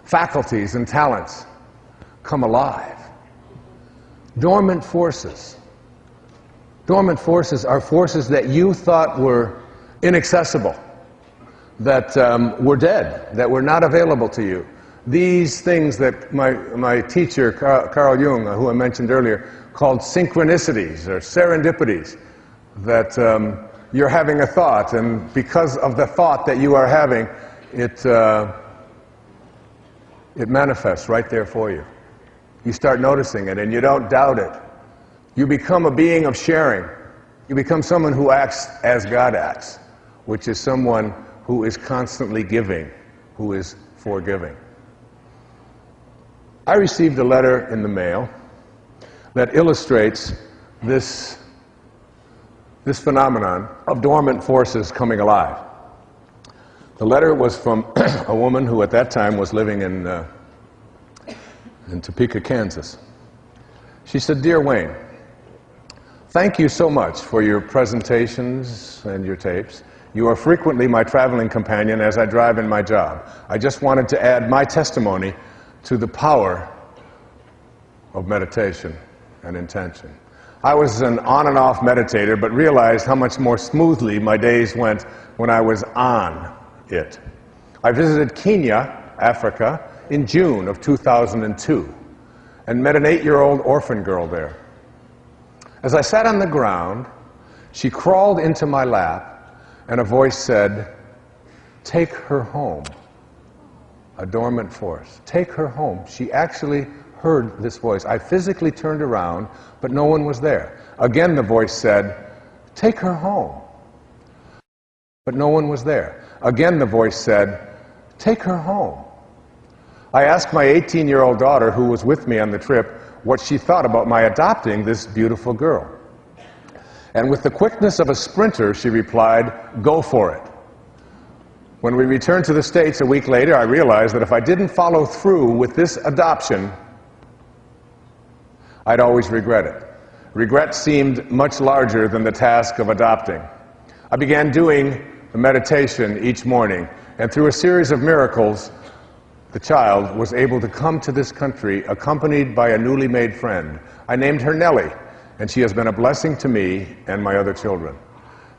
A: faculties and talents come alive. Dormant forces. Dormant forces are forces that you thought were inaccessible, that were dead, that were not available to you. These things that my teacher, Carl Jung, who I mentioned earlier, called synchronicities or serendipities, that you're having a thought, and because of the thought that you are having, it manifests right there for you. You start noticing it, and you don't doubt it. You become a being of sharing. You become someone who acts as God acts, which is someone who is constantly giving, who is forgiving. I received a letter in the mail that illustrates this phenomenon of dormant forces coming alive. The letter was from a woman who at that time was living in Topeka, Kansas. She said, "Dear Wayne, thank you so much for your presentations and your tapes. You are frequently my traveling companion as I drive in my job. I just wanted to add my testimony to the power of meditation and intention. I was an on and off meditator, but realized how much more smoothly my days went when I was on it. I visited Kenya, Africa, in June of 2002, and met an 8-year-old orphan girl there. As I sat on the ground, she crawled into my lap, and a voice said, 'Take her home.' A dormant force. Take her home." She actually heard this voice. I physically turned around, but no one was there. Again the voice said, "Take her home." But no one was there. Again the voice said, "Take her home." I asked my 18-year-old daughter, who was with me on the trip, what she thought about my adopting this beautiful girl. And with the quickness of a sprinter, she replied, "Go for it." When we returned to the States a week later, I realized that if I didn't follow through with this adoption, I'd always regret it. Regret seemed much larger than the task of adopting. I began doing the meditation each morning, and through a series of miracles, the child was able to come to this country accompanied by a newly made friend. I named her Nellie, and she has been a blessing to me and my other children.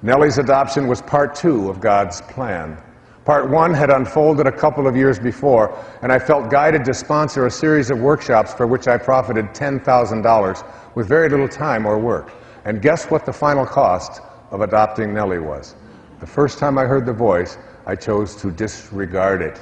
A: Nellie's adoption was part 2 of God's plan. Part 1 had unfolded a couple of years before, and I felt guided to sponsor a series of workshops for which I profited $10,000 with very little time or work. And guess what the final cost of adopting Nellie was? The first time I heard the voice, I chose to disregard it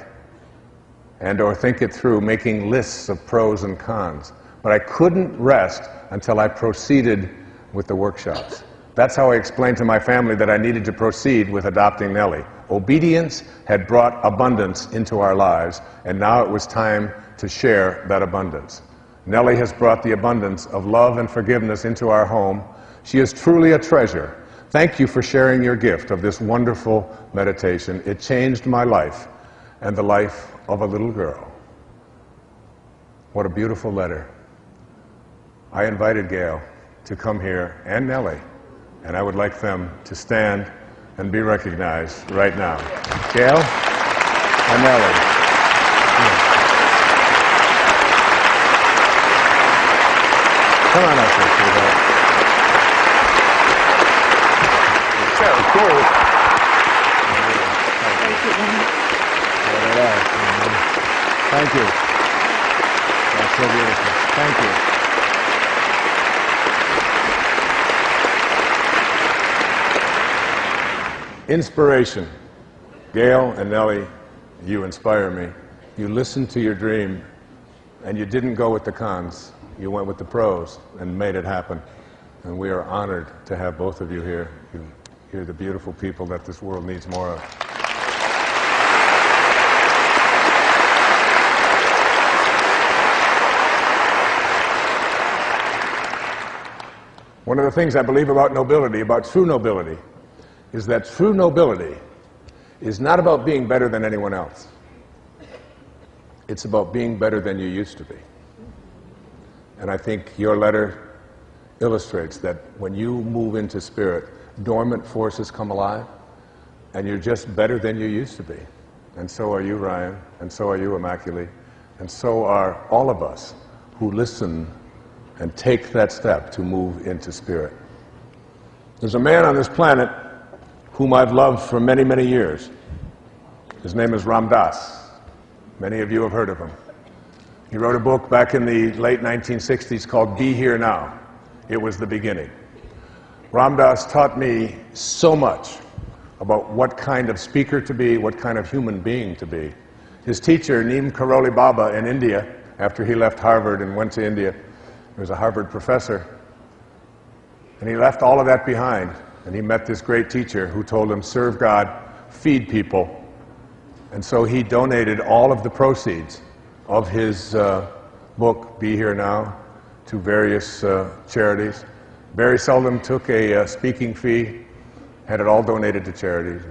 A: and or think it through, making lists of pros and cons. But I couldn't rest until I proceeded with the workshops. That's how I explained to my family that I needed to proceed with adopting Nellie. Obedience had brought abundance into our lives, and now it was time to share that abundance. Nellie has brought the abundance of love and forgiveness into our home. She is truly a treasure. Thank you for sharing your gift of this wonderful meditation. It changed my life and the life of a little girl. What a beautiful letter. I invited Gail to come here, and Nellie, and I would like them to stand and be recognized right now. Gail and Nellie. Yeah. Come on up here, sweetheart. It's so cool.
D: Thank you.
A: Thank you. That's so beautiful. Thank you. Inspiration. Gail and Nellie, you inspire me. You listened to your dream, and you didn't go with the cons. You went with the pros and made it happen. And we are honored to have both of you here. You're the beautiful people that this world needs more of. One of the things I believe about nobility, about true nobility, is that true nobility is not about being better than anyone else. It's about being better than you used to be. And I think your letter illustrates that when you move into spirit, dormant forces come alive, and you're just better than you used to be. And so are you, Ryan, and so are you, Immaculate, and so are all of us who listen and take that step to move into spirit. There's a man on this planet whom I've loved for many, many years. His name is Ram Dass. Many of you have heard of him. He wrote a book back in the late 1960s called Be Here Now. It was the beginning. Ram Dass taught me so much about what kind of speaker to be, what kind of human being to be. His teacher, Neem Karoli Baba in India, after he left Harvard and went to India, he was a Harvard professor, and he left all of that behind, and he met this great teacher who told him, serve God, feed people. And so he donated all of the proceeds of his book, Be Here Now, to various charities. Very seldom took a speaking fee, had it all donated to charities.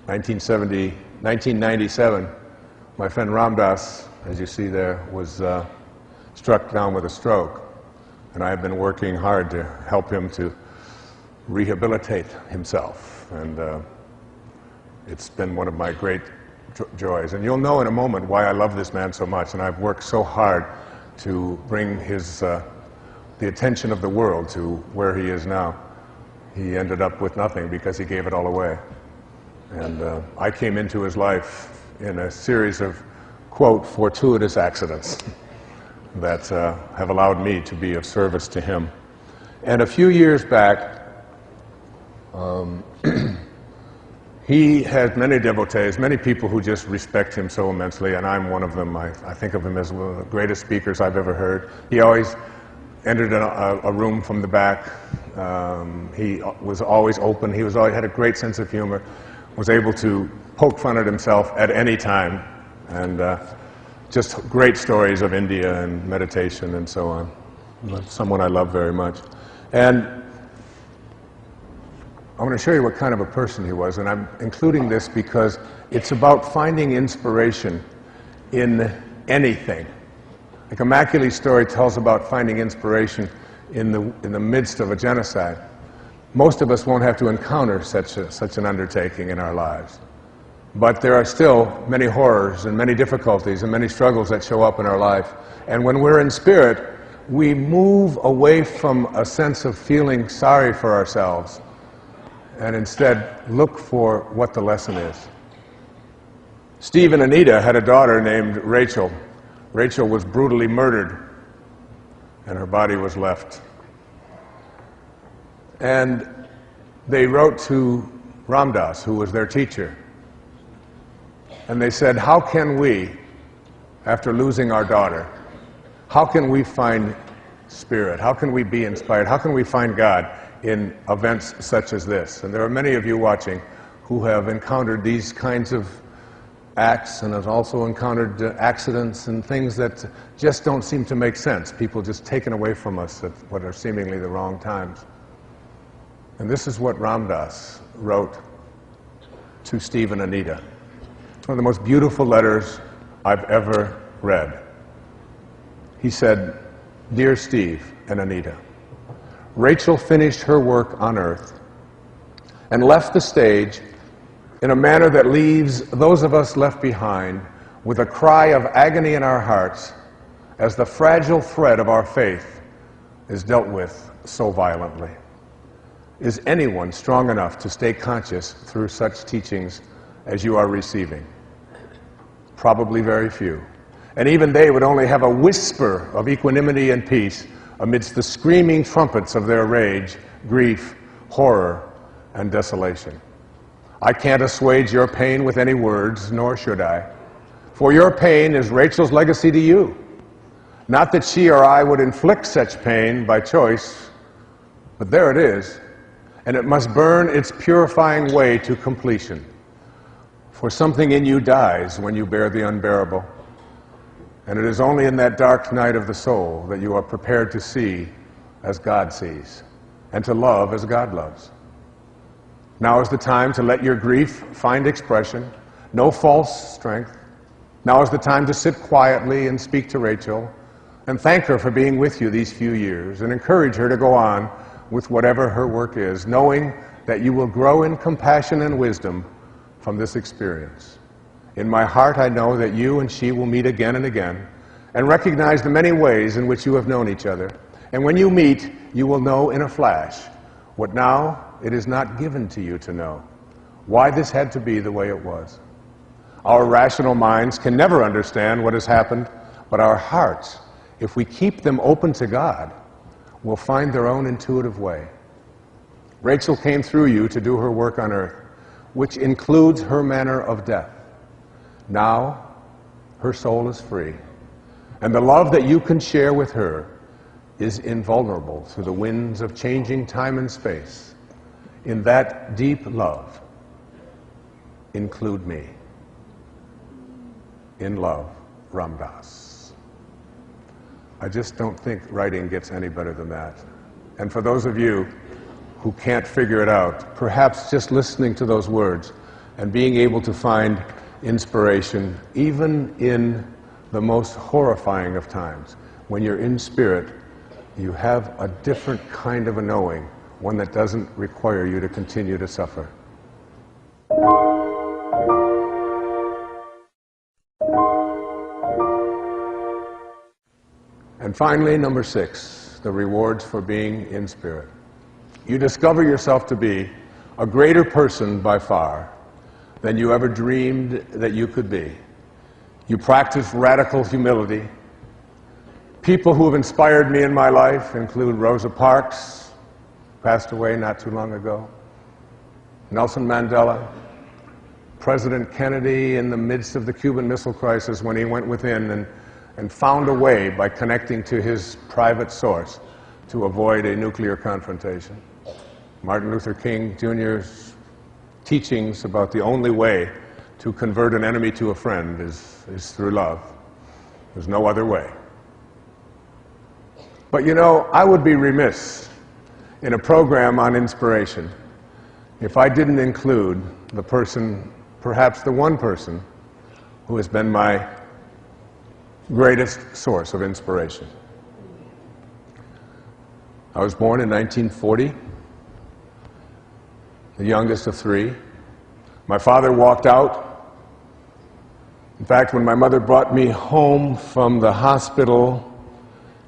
A: 1997, my friend Ram Dass, as you see there, was struck down with a stroke. And I have been working hard to help him to rehabilitate himself. And it's been one of my great joys. And you'll know in a moment why I love this man so much. And I've worked so hard to bring his, the attention of the world to where he is now. He ended up with nothing because he gave it all away. And I came into his life in a series of, quote, fortuitous accidents that have allowed me to be of service to him. And a few years back, he had many devotees, many people who just respect him so immensely, and I'm one of them. I think of him as one of the greatest speakers I've ever heard. He always entered a room from the back. He was always open. He had a great sense of humor, was able to poke fun at himself at any time, and just great stories of India and meditation and so on. Someone I love very much. And I want to show you what kind of a person he was, and I'm including this because it's about finding inspiration in anything. Like Immaculate's story tells about finding inspiration in the midst of a genocide. Most of us won't have to encounter such an undertaking in our lives. But there are still many horrors and many difficulties and many struggles that show up in our life. And when we're in spirit, we move away from a sense of feeling sorry for ourselves and instead look for what the lesson is. Steve and Anita had a daughter named Rachel. Rachel was brutally murdered, and her body was left. And they wrote to Ram Dass, who was their teacher, and they said, how can we, after losing our daughter, how can we find spirit? How can we be inspired? How can we find God in events such as this? And there are many of you watching who have encountered these kinds of acts and have also encountered accidents and things that just don't seem to make sense. People just taken away from us at what are seemingly the wrong times. And this is what Ram Dass wrote to Steve and Anita. It's one of the most beautiful letters I've ever read. He said, Dear Steve and Anita, Rachel finished her work on earth and left the stage in a manner that leaves those of us left behind with a cry of agony in our hearts as the fragile thread of our faith is dealt with so violently? Is anyone strong enough to stay conscious through such teachings as you are receiving? Probably very few. And even they would only have a whisper of equanimity and peace amidst the screaming trumpets of their rage, grief, horror, and desolation. I can't assuage your pain with any words, nor should I. For your pain is Rachel's legacy to you. Not that she or I would inflict such pain by choice, but there it is, and it must burn its purifying way to completion. For something in you dies when you bear the unbearable, and it is only in that dark night of the soul that you are prepared to see as God sees, and to love as God loves. Now is the time to let your grief find expression, no false strength. Now is the time to sit quietly and speak to Rachel, and thank her for being with you these few years, and encourage her to go on with whatever her work is, knowing that you will grow in compassion and wisdom from this experience. In my heart, I know that you and she will meet again and again, and recognize the many ways in which you have known each other. And when you meet, you will know in a flash what now it is not given to you to know, why this had to be the way it was. Our rational minds can never understand what has happened, but our hearts, if we keep them open to God, will find their own intuitive way. Rachel came through you to do her work on earth, which includes her manner of death. Now, her soul is free, and the love that you can share with her is invulnerable to the winds of changing time and space. In that deep love, include me. In love, Ram Dass. I just don't think writing gets any better than that. And for those of you who can't figure it out, perhaps just listening to those words and being able to find inspiration, even in the most horrifying of times, when you're in spirit, you have a different kind of a knowing, one that doesn't require you to continue to suffer. And finally, number 6, the rewards for being in spirit. You discover yourself to be a greater person by far than you ever dreamed that you could be. You practice radical humility. People who have inspired me in my life include Rosa Parks, passed away not too long ago, Nelson Mandela, President Kennedy in the midst of the Cuban Missile Crisis when he went within and found a way by connecting to his private source to avoid a nuclear confrontation. Martin Luther King Jr.'s teachings about the only way to convert an enemy to a friend is through love. There's no other way. But you know, I would be remiss in a program on inspiration if I didn't include the person, perhaps the one person, who has been my greatest source of inspiration. I was born in 1940, the youngest of 3. My father walked out. In fact, when my mother brought me home from the hospital,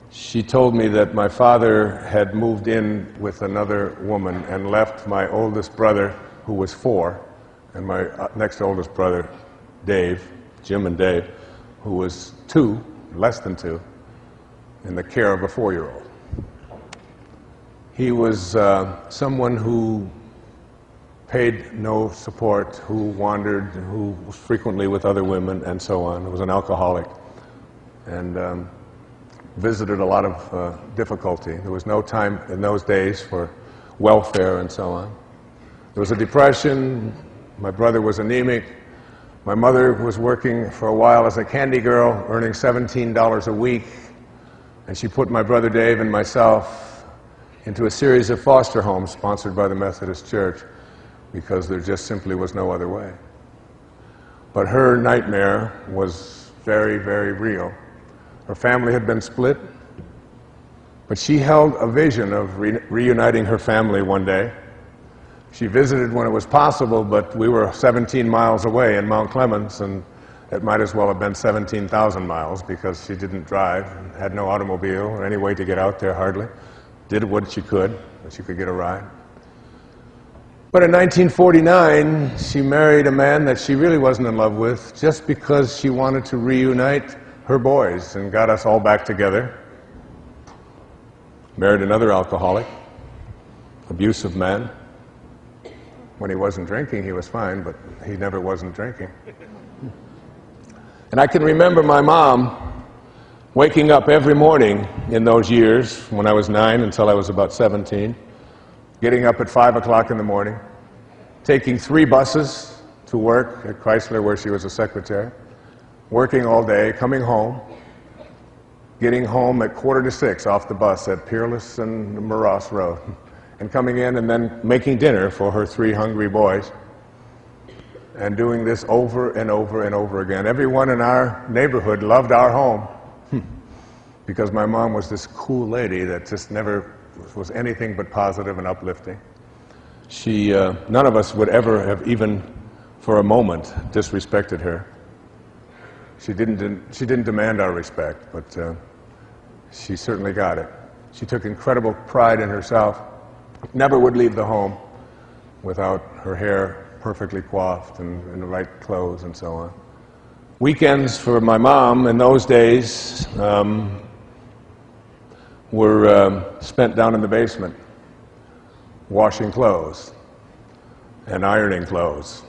A: she told me that my father had moved in with another woman and left my oldest brother, who was 4, and my next oldest brother, Dave, Jim and Dave, who was 2, less than 2, in the care of a 4-year-old. He was someone who paid no support, who wandered, who was frequently with other women, and so on. He was an alcoholic, and visited a lot of difficulty. There was no time in those days for welfare and so on. There was a depression. My brother was anemic. My mother was working for a while as a candy girl, earning $17 a week, and she put my brother Dave and myself into a series of foster homes sponsored by the Methodist Church because there just simply was no other way. But her nightmare was very, very real. Her family had been split, but she held a vision of reuniting her family one day. She visited when it was possible, but we were 17 miles away in Mount Clemens, and It might as well have been 17,000 miles because she didn't drive, had no automobile or any way to get out there hardly. Did what she could, but she could get a ride. But in 1949, she married a man that she really wasn't in love with just because she wanted to reunite her boys and got us all back together. Married another alcoholic, abusive man. When he wasn't drinking, he was fine, but he never wasn't drinking. And I can remember my mom waking up every morning in those years, when I was 9 until I was about 17, getting up at 5 o'clock in the morning, taking 3 buses to work at Chrysler where she was a secretary, working all day, coming home, getting home at 5:45 off the bus at Peerless and Morass Road, and coming in and then making dinner for her 3 hungry boys, and doing this over and over and over again. Everyone in our neighborhood loved our home because my mom was this cool lady that just never was anything but positive and uplifting. None of us would ever have even for a moment disrespected her. She didn't demand our respect, but she certainly got it. She took incredible pride in herself, never would leave the home without her hair perfectly coiffed and in the right clothes and so on. Weekends for my mom in those days were spent down in the basement, washing clothes and ironing clothes.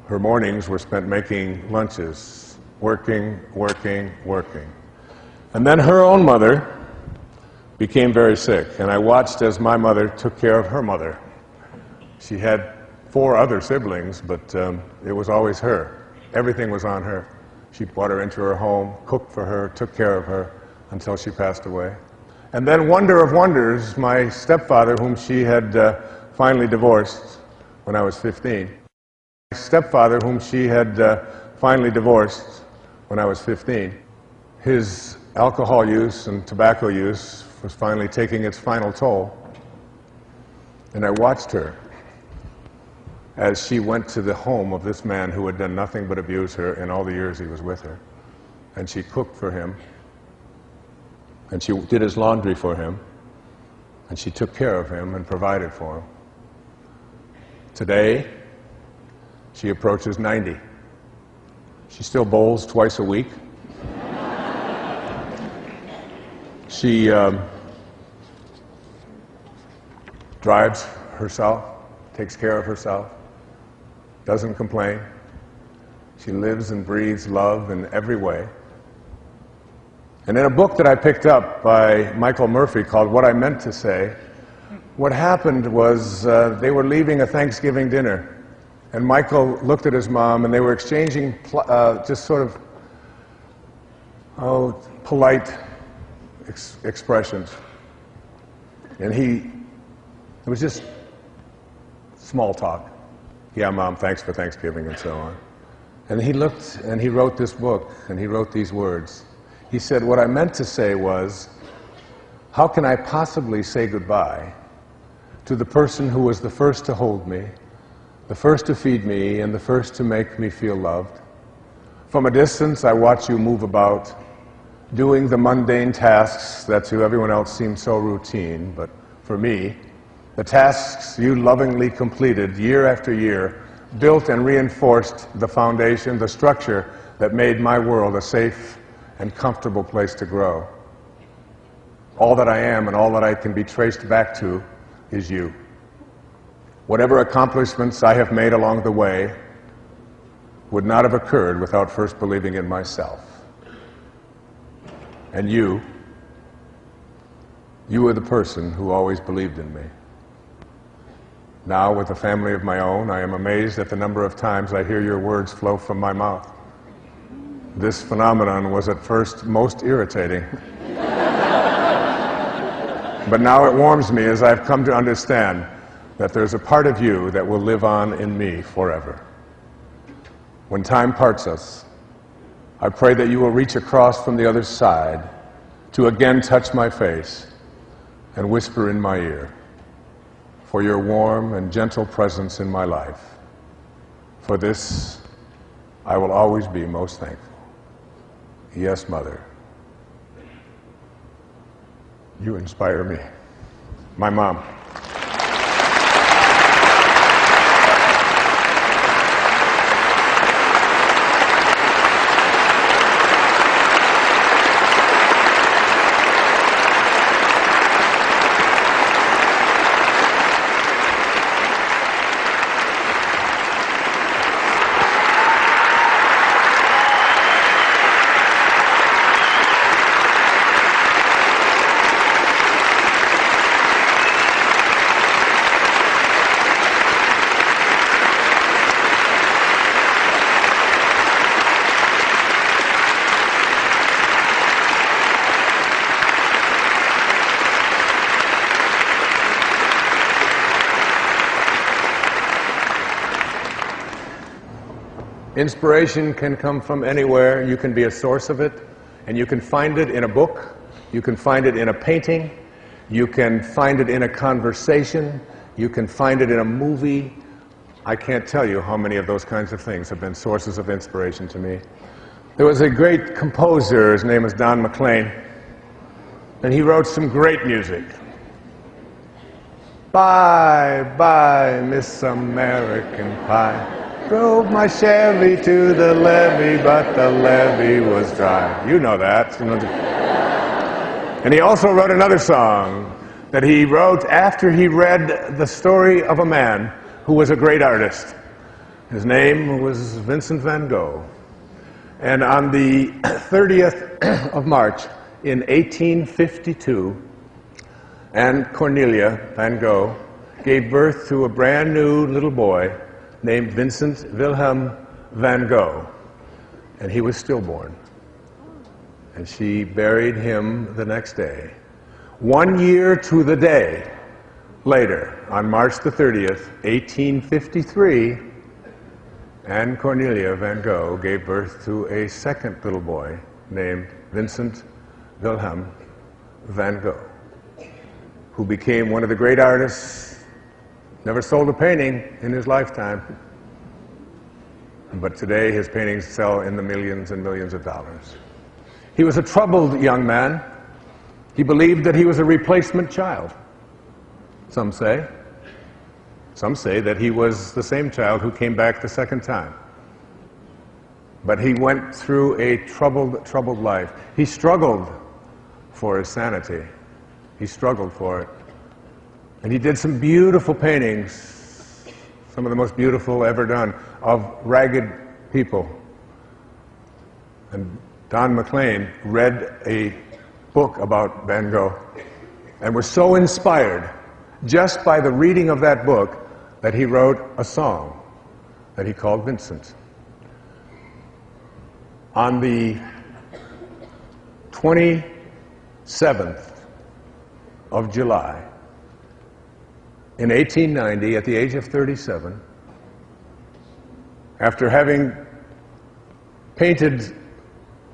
A: Her mornings were spent making lunches, working. And then her own mother became very sick, and I watched as my mother took care of her mother. She had 4 other siblings, but it was always her. Everything was on her. She brought her into her home, cooked for her, took care of her until she passed away. And then, wonder of wonders, my stepfather, whom she had finally divorced when I was 15. My stepfather, whom she had finally divorced when I was 15. His alcohol use and tobacco use was finally taking its final toll. And I watched her as she went to the home of this man who had done nothing but abuse her in all the years he was with her. And she cooked for him, and she did his laundry for him, and she took care of him and provided for him. Today, she approaches 90. She still bowls twice a week. She drives herself, takes care of herself, doesn't complain. She lives and breathes love in every way. And in a book that I picked up by Michael Murphy called What I Meant to Say, what happened was they were leaving a Thanksgiving dinner, and Michael looked at his mom, and they were exchanging just sort of polite expressions. And it was just small talk. Yeah, Mom, thanks for Thanksgiving, and so on. And he looked, and he wrote this book, and he wrote these words. He said, what I meant to say was, how can I possibly say goodbye to the person who was the first to hold me, the first to feed me, and the first to make me feel loved? From a distance, I watch you move about, doing the mundane tasks that to everyone else seem so routine, but for me, the tasks you lovingly completed year after year built and reinforced the foundation, the structure that made my world a safe and comfortable place to grow. All that I am and all that I can be traced back to is you. Whatever accomplishments I have made along the way would not have occurred without first believing in myself. And you are the person who always believed in me. Now, with a family of my own, I am amazed at the number of times I hear your words flow from my mouth. This phenomenon was at first most irritating. But now it warms me as I've come to understand that there's a part of you that will live on in me forever. When time parts us, I pray that you will reach across from the other side to again touch my face and whisper in my ear, for your warm and gentle presence in my life. For this I will always be most thankful. Yes, Mother. You inspire me. My mom. Inspiration can come from anywhere. You can be a source of it, and you can find it in a book, you can find it in a painting, you can find it in a conversation, you can find it in a movie. I can't tell you how many of those kinds of things have been sources of inspiration to me. There was a great composer, his name was Don McLean, and he wrote some great music. Bye, bye, Miss American Pie. Drove my Chevy to the levee, but the levee was dry. You know that. And he also wrote another song that he wrote after he read the story of a man who was a great artist. His name was Vincent van Gogh. And on the 30th of March in 1852, Anne Cornelia van Gogh gave birth to a brand new little boy named Vincent Wilhelm van Gogh, and he was stillborn. And she buried him the next day. 1 year to the day later, on March the 30th, 1853, Anne Cornelia van Gogh gave birth to a second little boy named Vincent Wilhelm van Gogh, who became one of the great artists. Never sold a painting in his lifetime, but today his paintings sell in the millions and millions of dollars. He was a troubled young man. He believed that he was a replacement child, some say. Some say that he was the same child who came back the second time. But he went through a troubled life. He struggled for his sanity. He struggled for it. And he did some beautiful paintings, some of the most beautiful ever done, of ragged people. And Don McLean read a book about Van Gogh and was so inspired just by the reading of that book that he wrote a song that he called Vincent. On the 27th of July, in 1890, at the age of 37, after having painted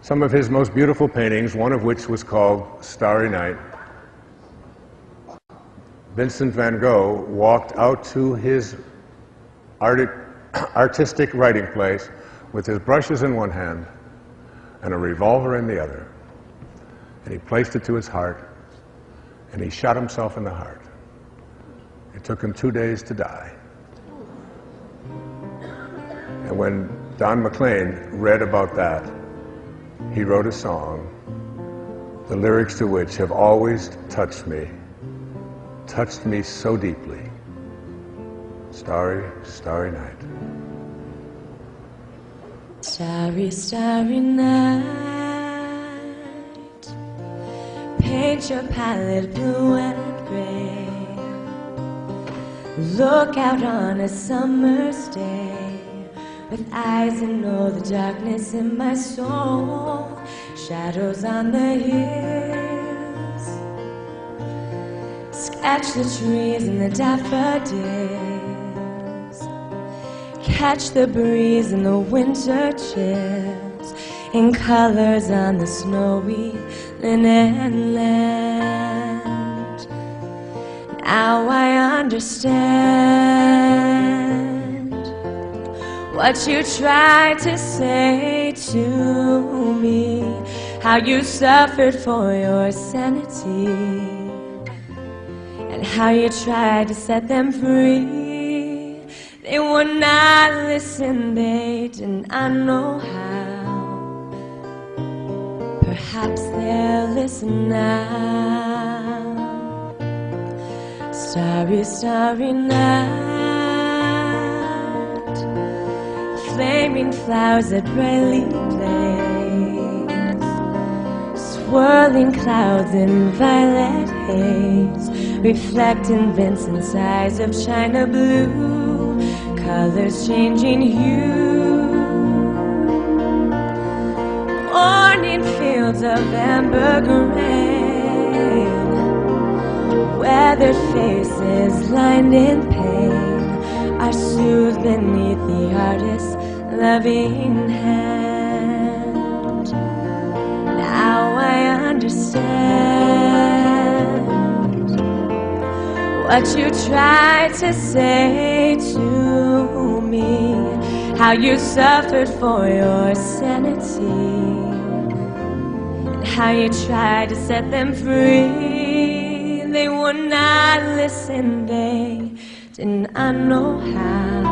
A: some of his most beautiful paintings, one of which was called Starry Night, Vincent van Gogh walked out to his artistic writing place with his brushes in one hand and a revolver in the other. And he placed it to his heart, and he shot himself in the heart. It took him 2 days to die. And when Don McLean read about that, he wrote a song, the lyrics to which have always touched me so deeply. Starry, starry night.
C: Starry, starry night. Paint your palette blue and gray. Look out on a summer's day with eyes that know the darkness in my soul. Shadows on the hills. Sketch the trees and the daffodils. Catch the breeze and the winter chills in colors on the snowy linen land. Now I understand what you tried to say to me, how you suffered for your sanity, and how you tried to set them free. They would not listen, they did not know how. Perhaps they'll listen now. Starry, starry night, flaming flowers that brightly blaze, swirling clouds in violet haze, reflecting Vincent's eyes of china blue, colors changing hue, morning fields of amber grain, weathered faces lined in pain are soothed beneath the artist's loving hand. Now I understand what you tried to say to me, how you suffered for your sanity, and how you tried to set them free. They would not listen, they did not know how.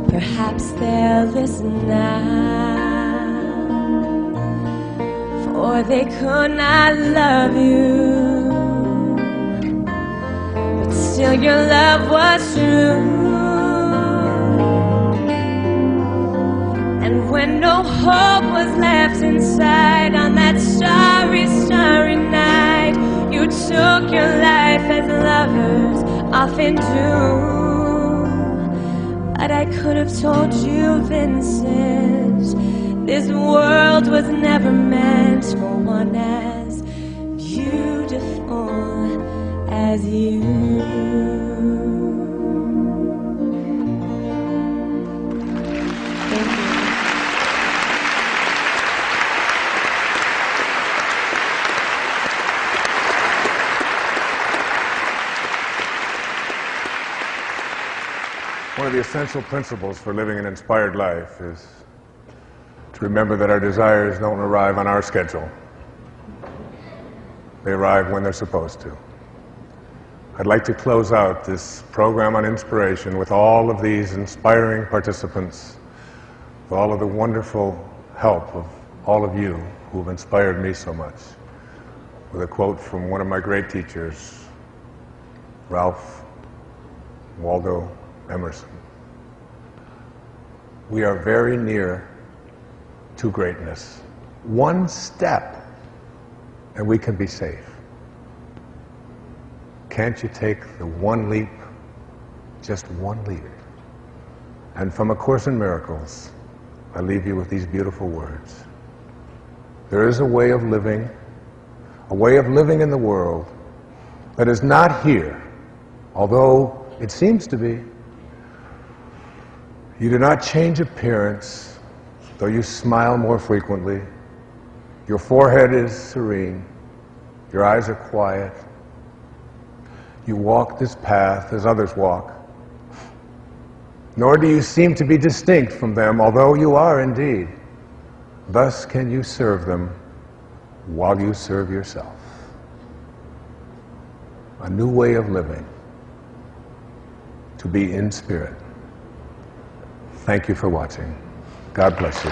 C: Perhaps they'll listen now, for they could not love you, but still your love was true. And when no hope was left inside on that starry, starry night, you took your life as lovers often do. But I could have told you, Vincent, this world was never meant for one as beautiful as you.
A: One of the essential principles for living an inspired life is to remember that our desires don't arrive on our schedule. They arrive when they're supposed to. I'd like to close out this program on inspiration with all of these inspiring participants, with all of the wonderful help of all of you who have inspired me so much, with a quote from one of my great teachers, Ralph Waldo Emerson. We are very near to greatness. One step and we can be safe. Can't you take the one leap, just one leap? And from A Course in Miracles, I leave you with these beautiful words. There is a way of living in the world that is not here, although it seems to be. You do not change appearance, though you smile more frequently. Your forehead is serene. Your eyes are quiet. You walk this path as others walk. Nor do you seem to be distinct from them, although you are indeed. Thus can you serve them while you serve yourself. A new way of living, to be in spirit. Thank you for watching. God bless you.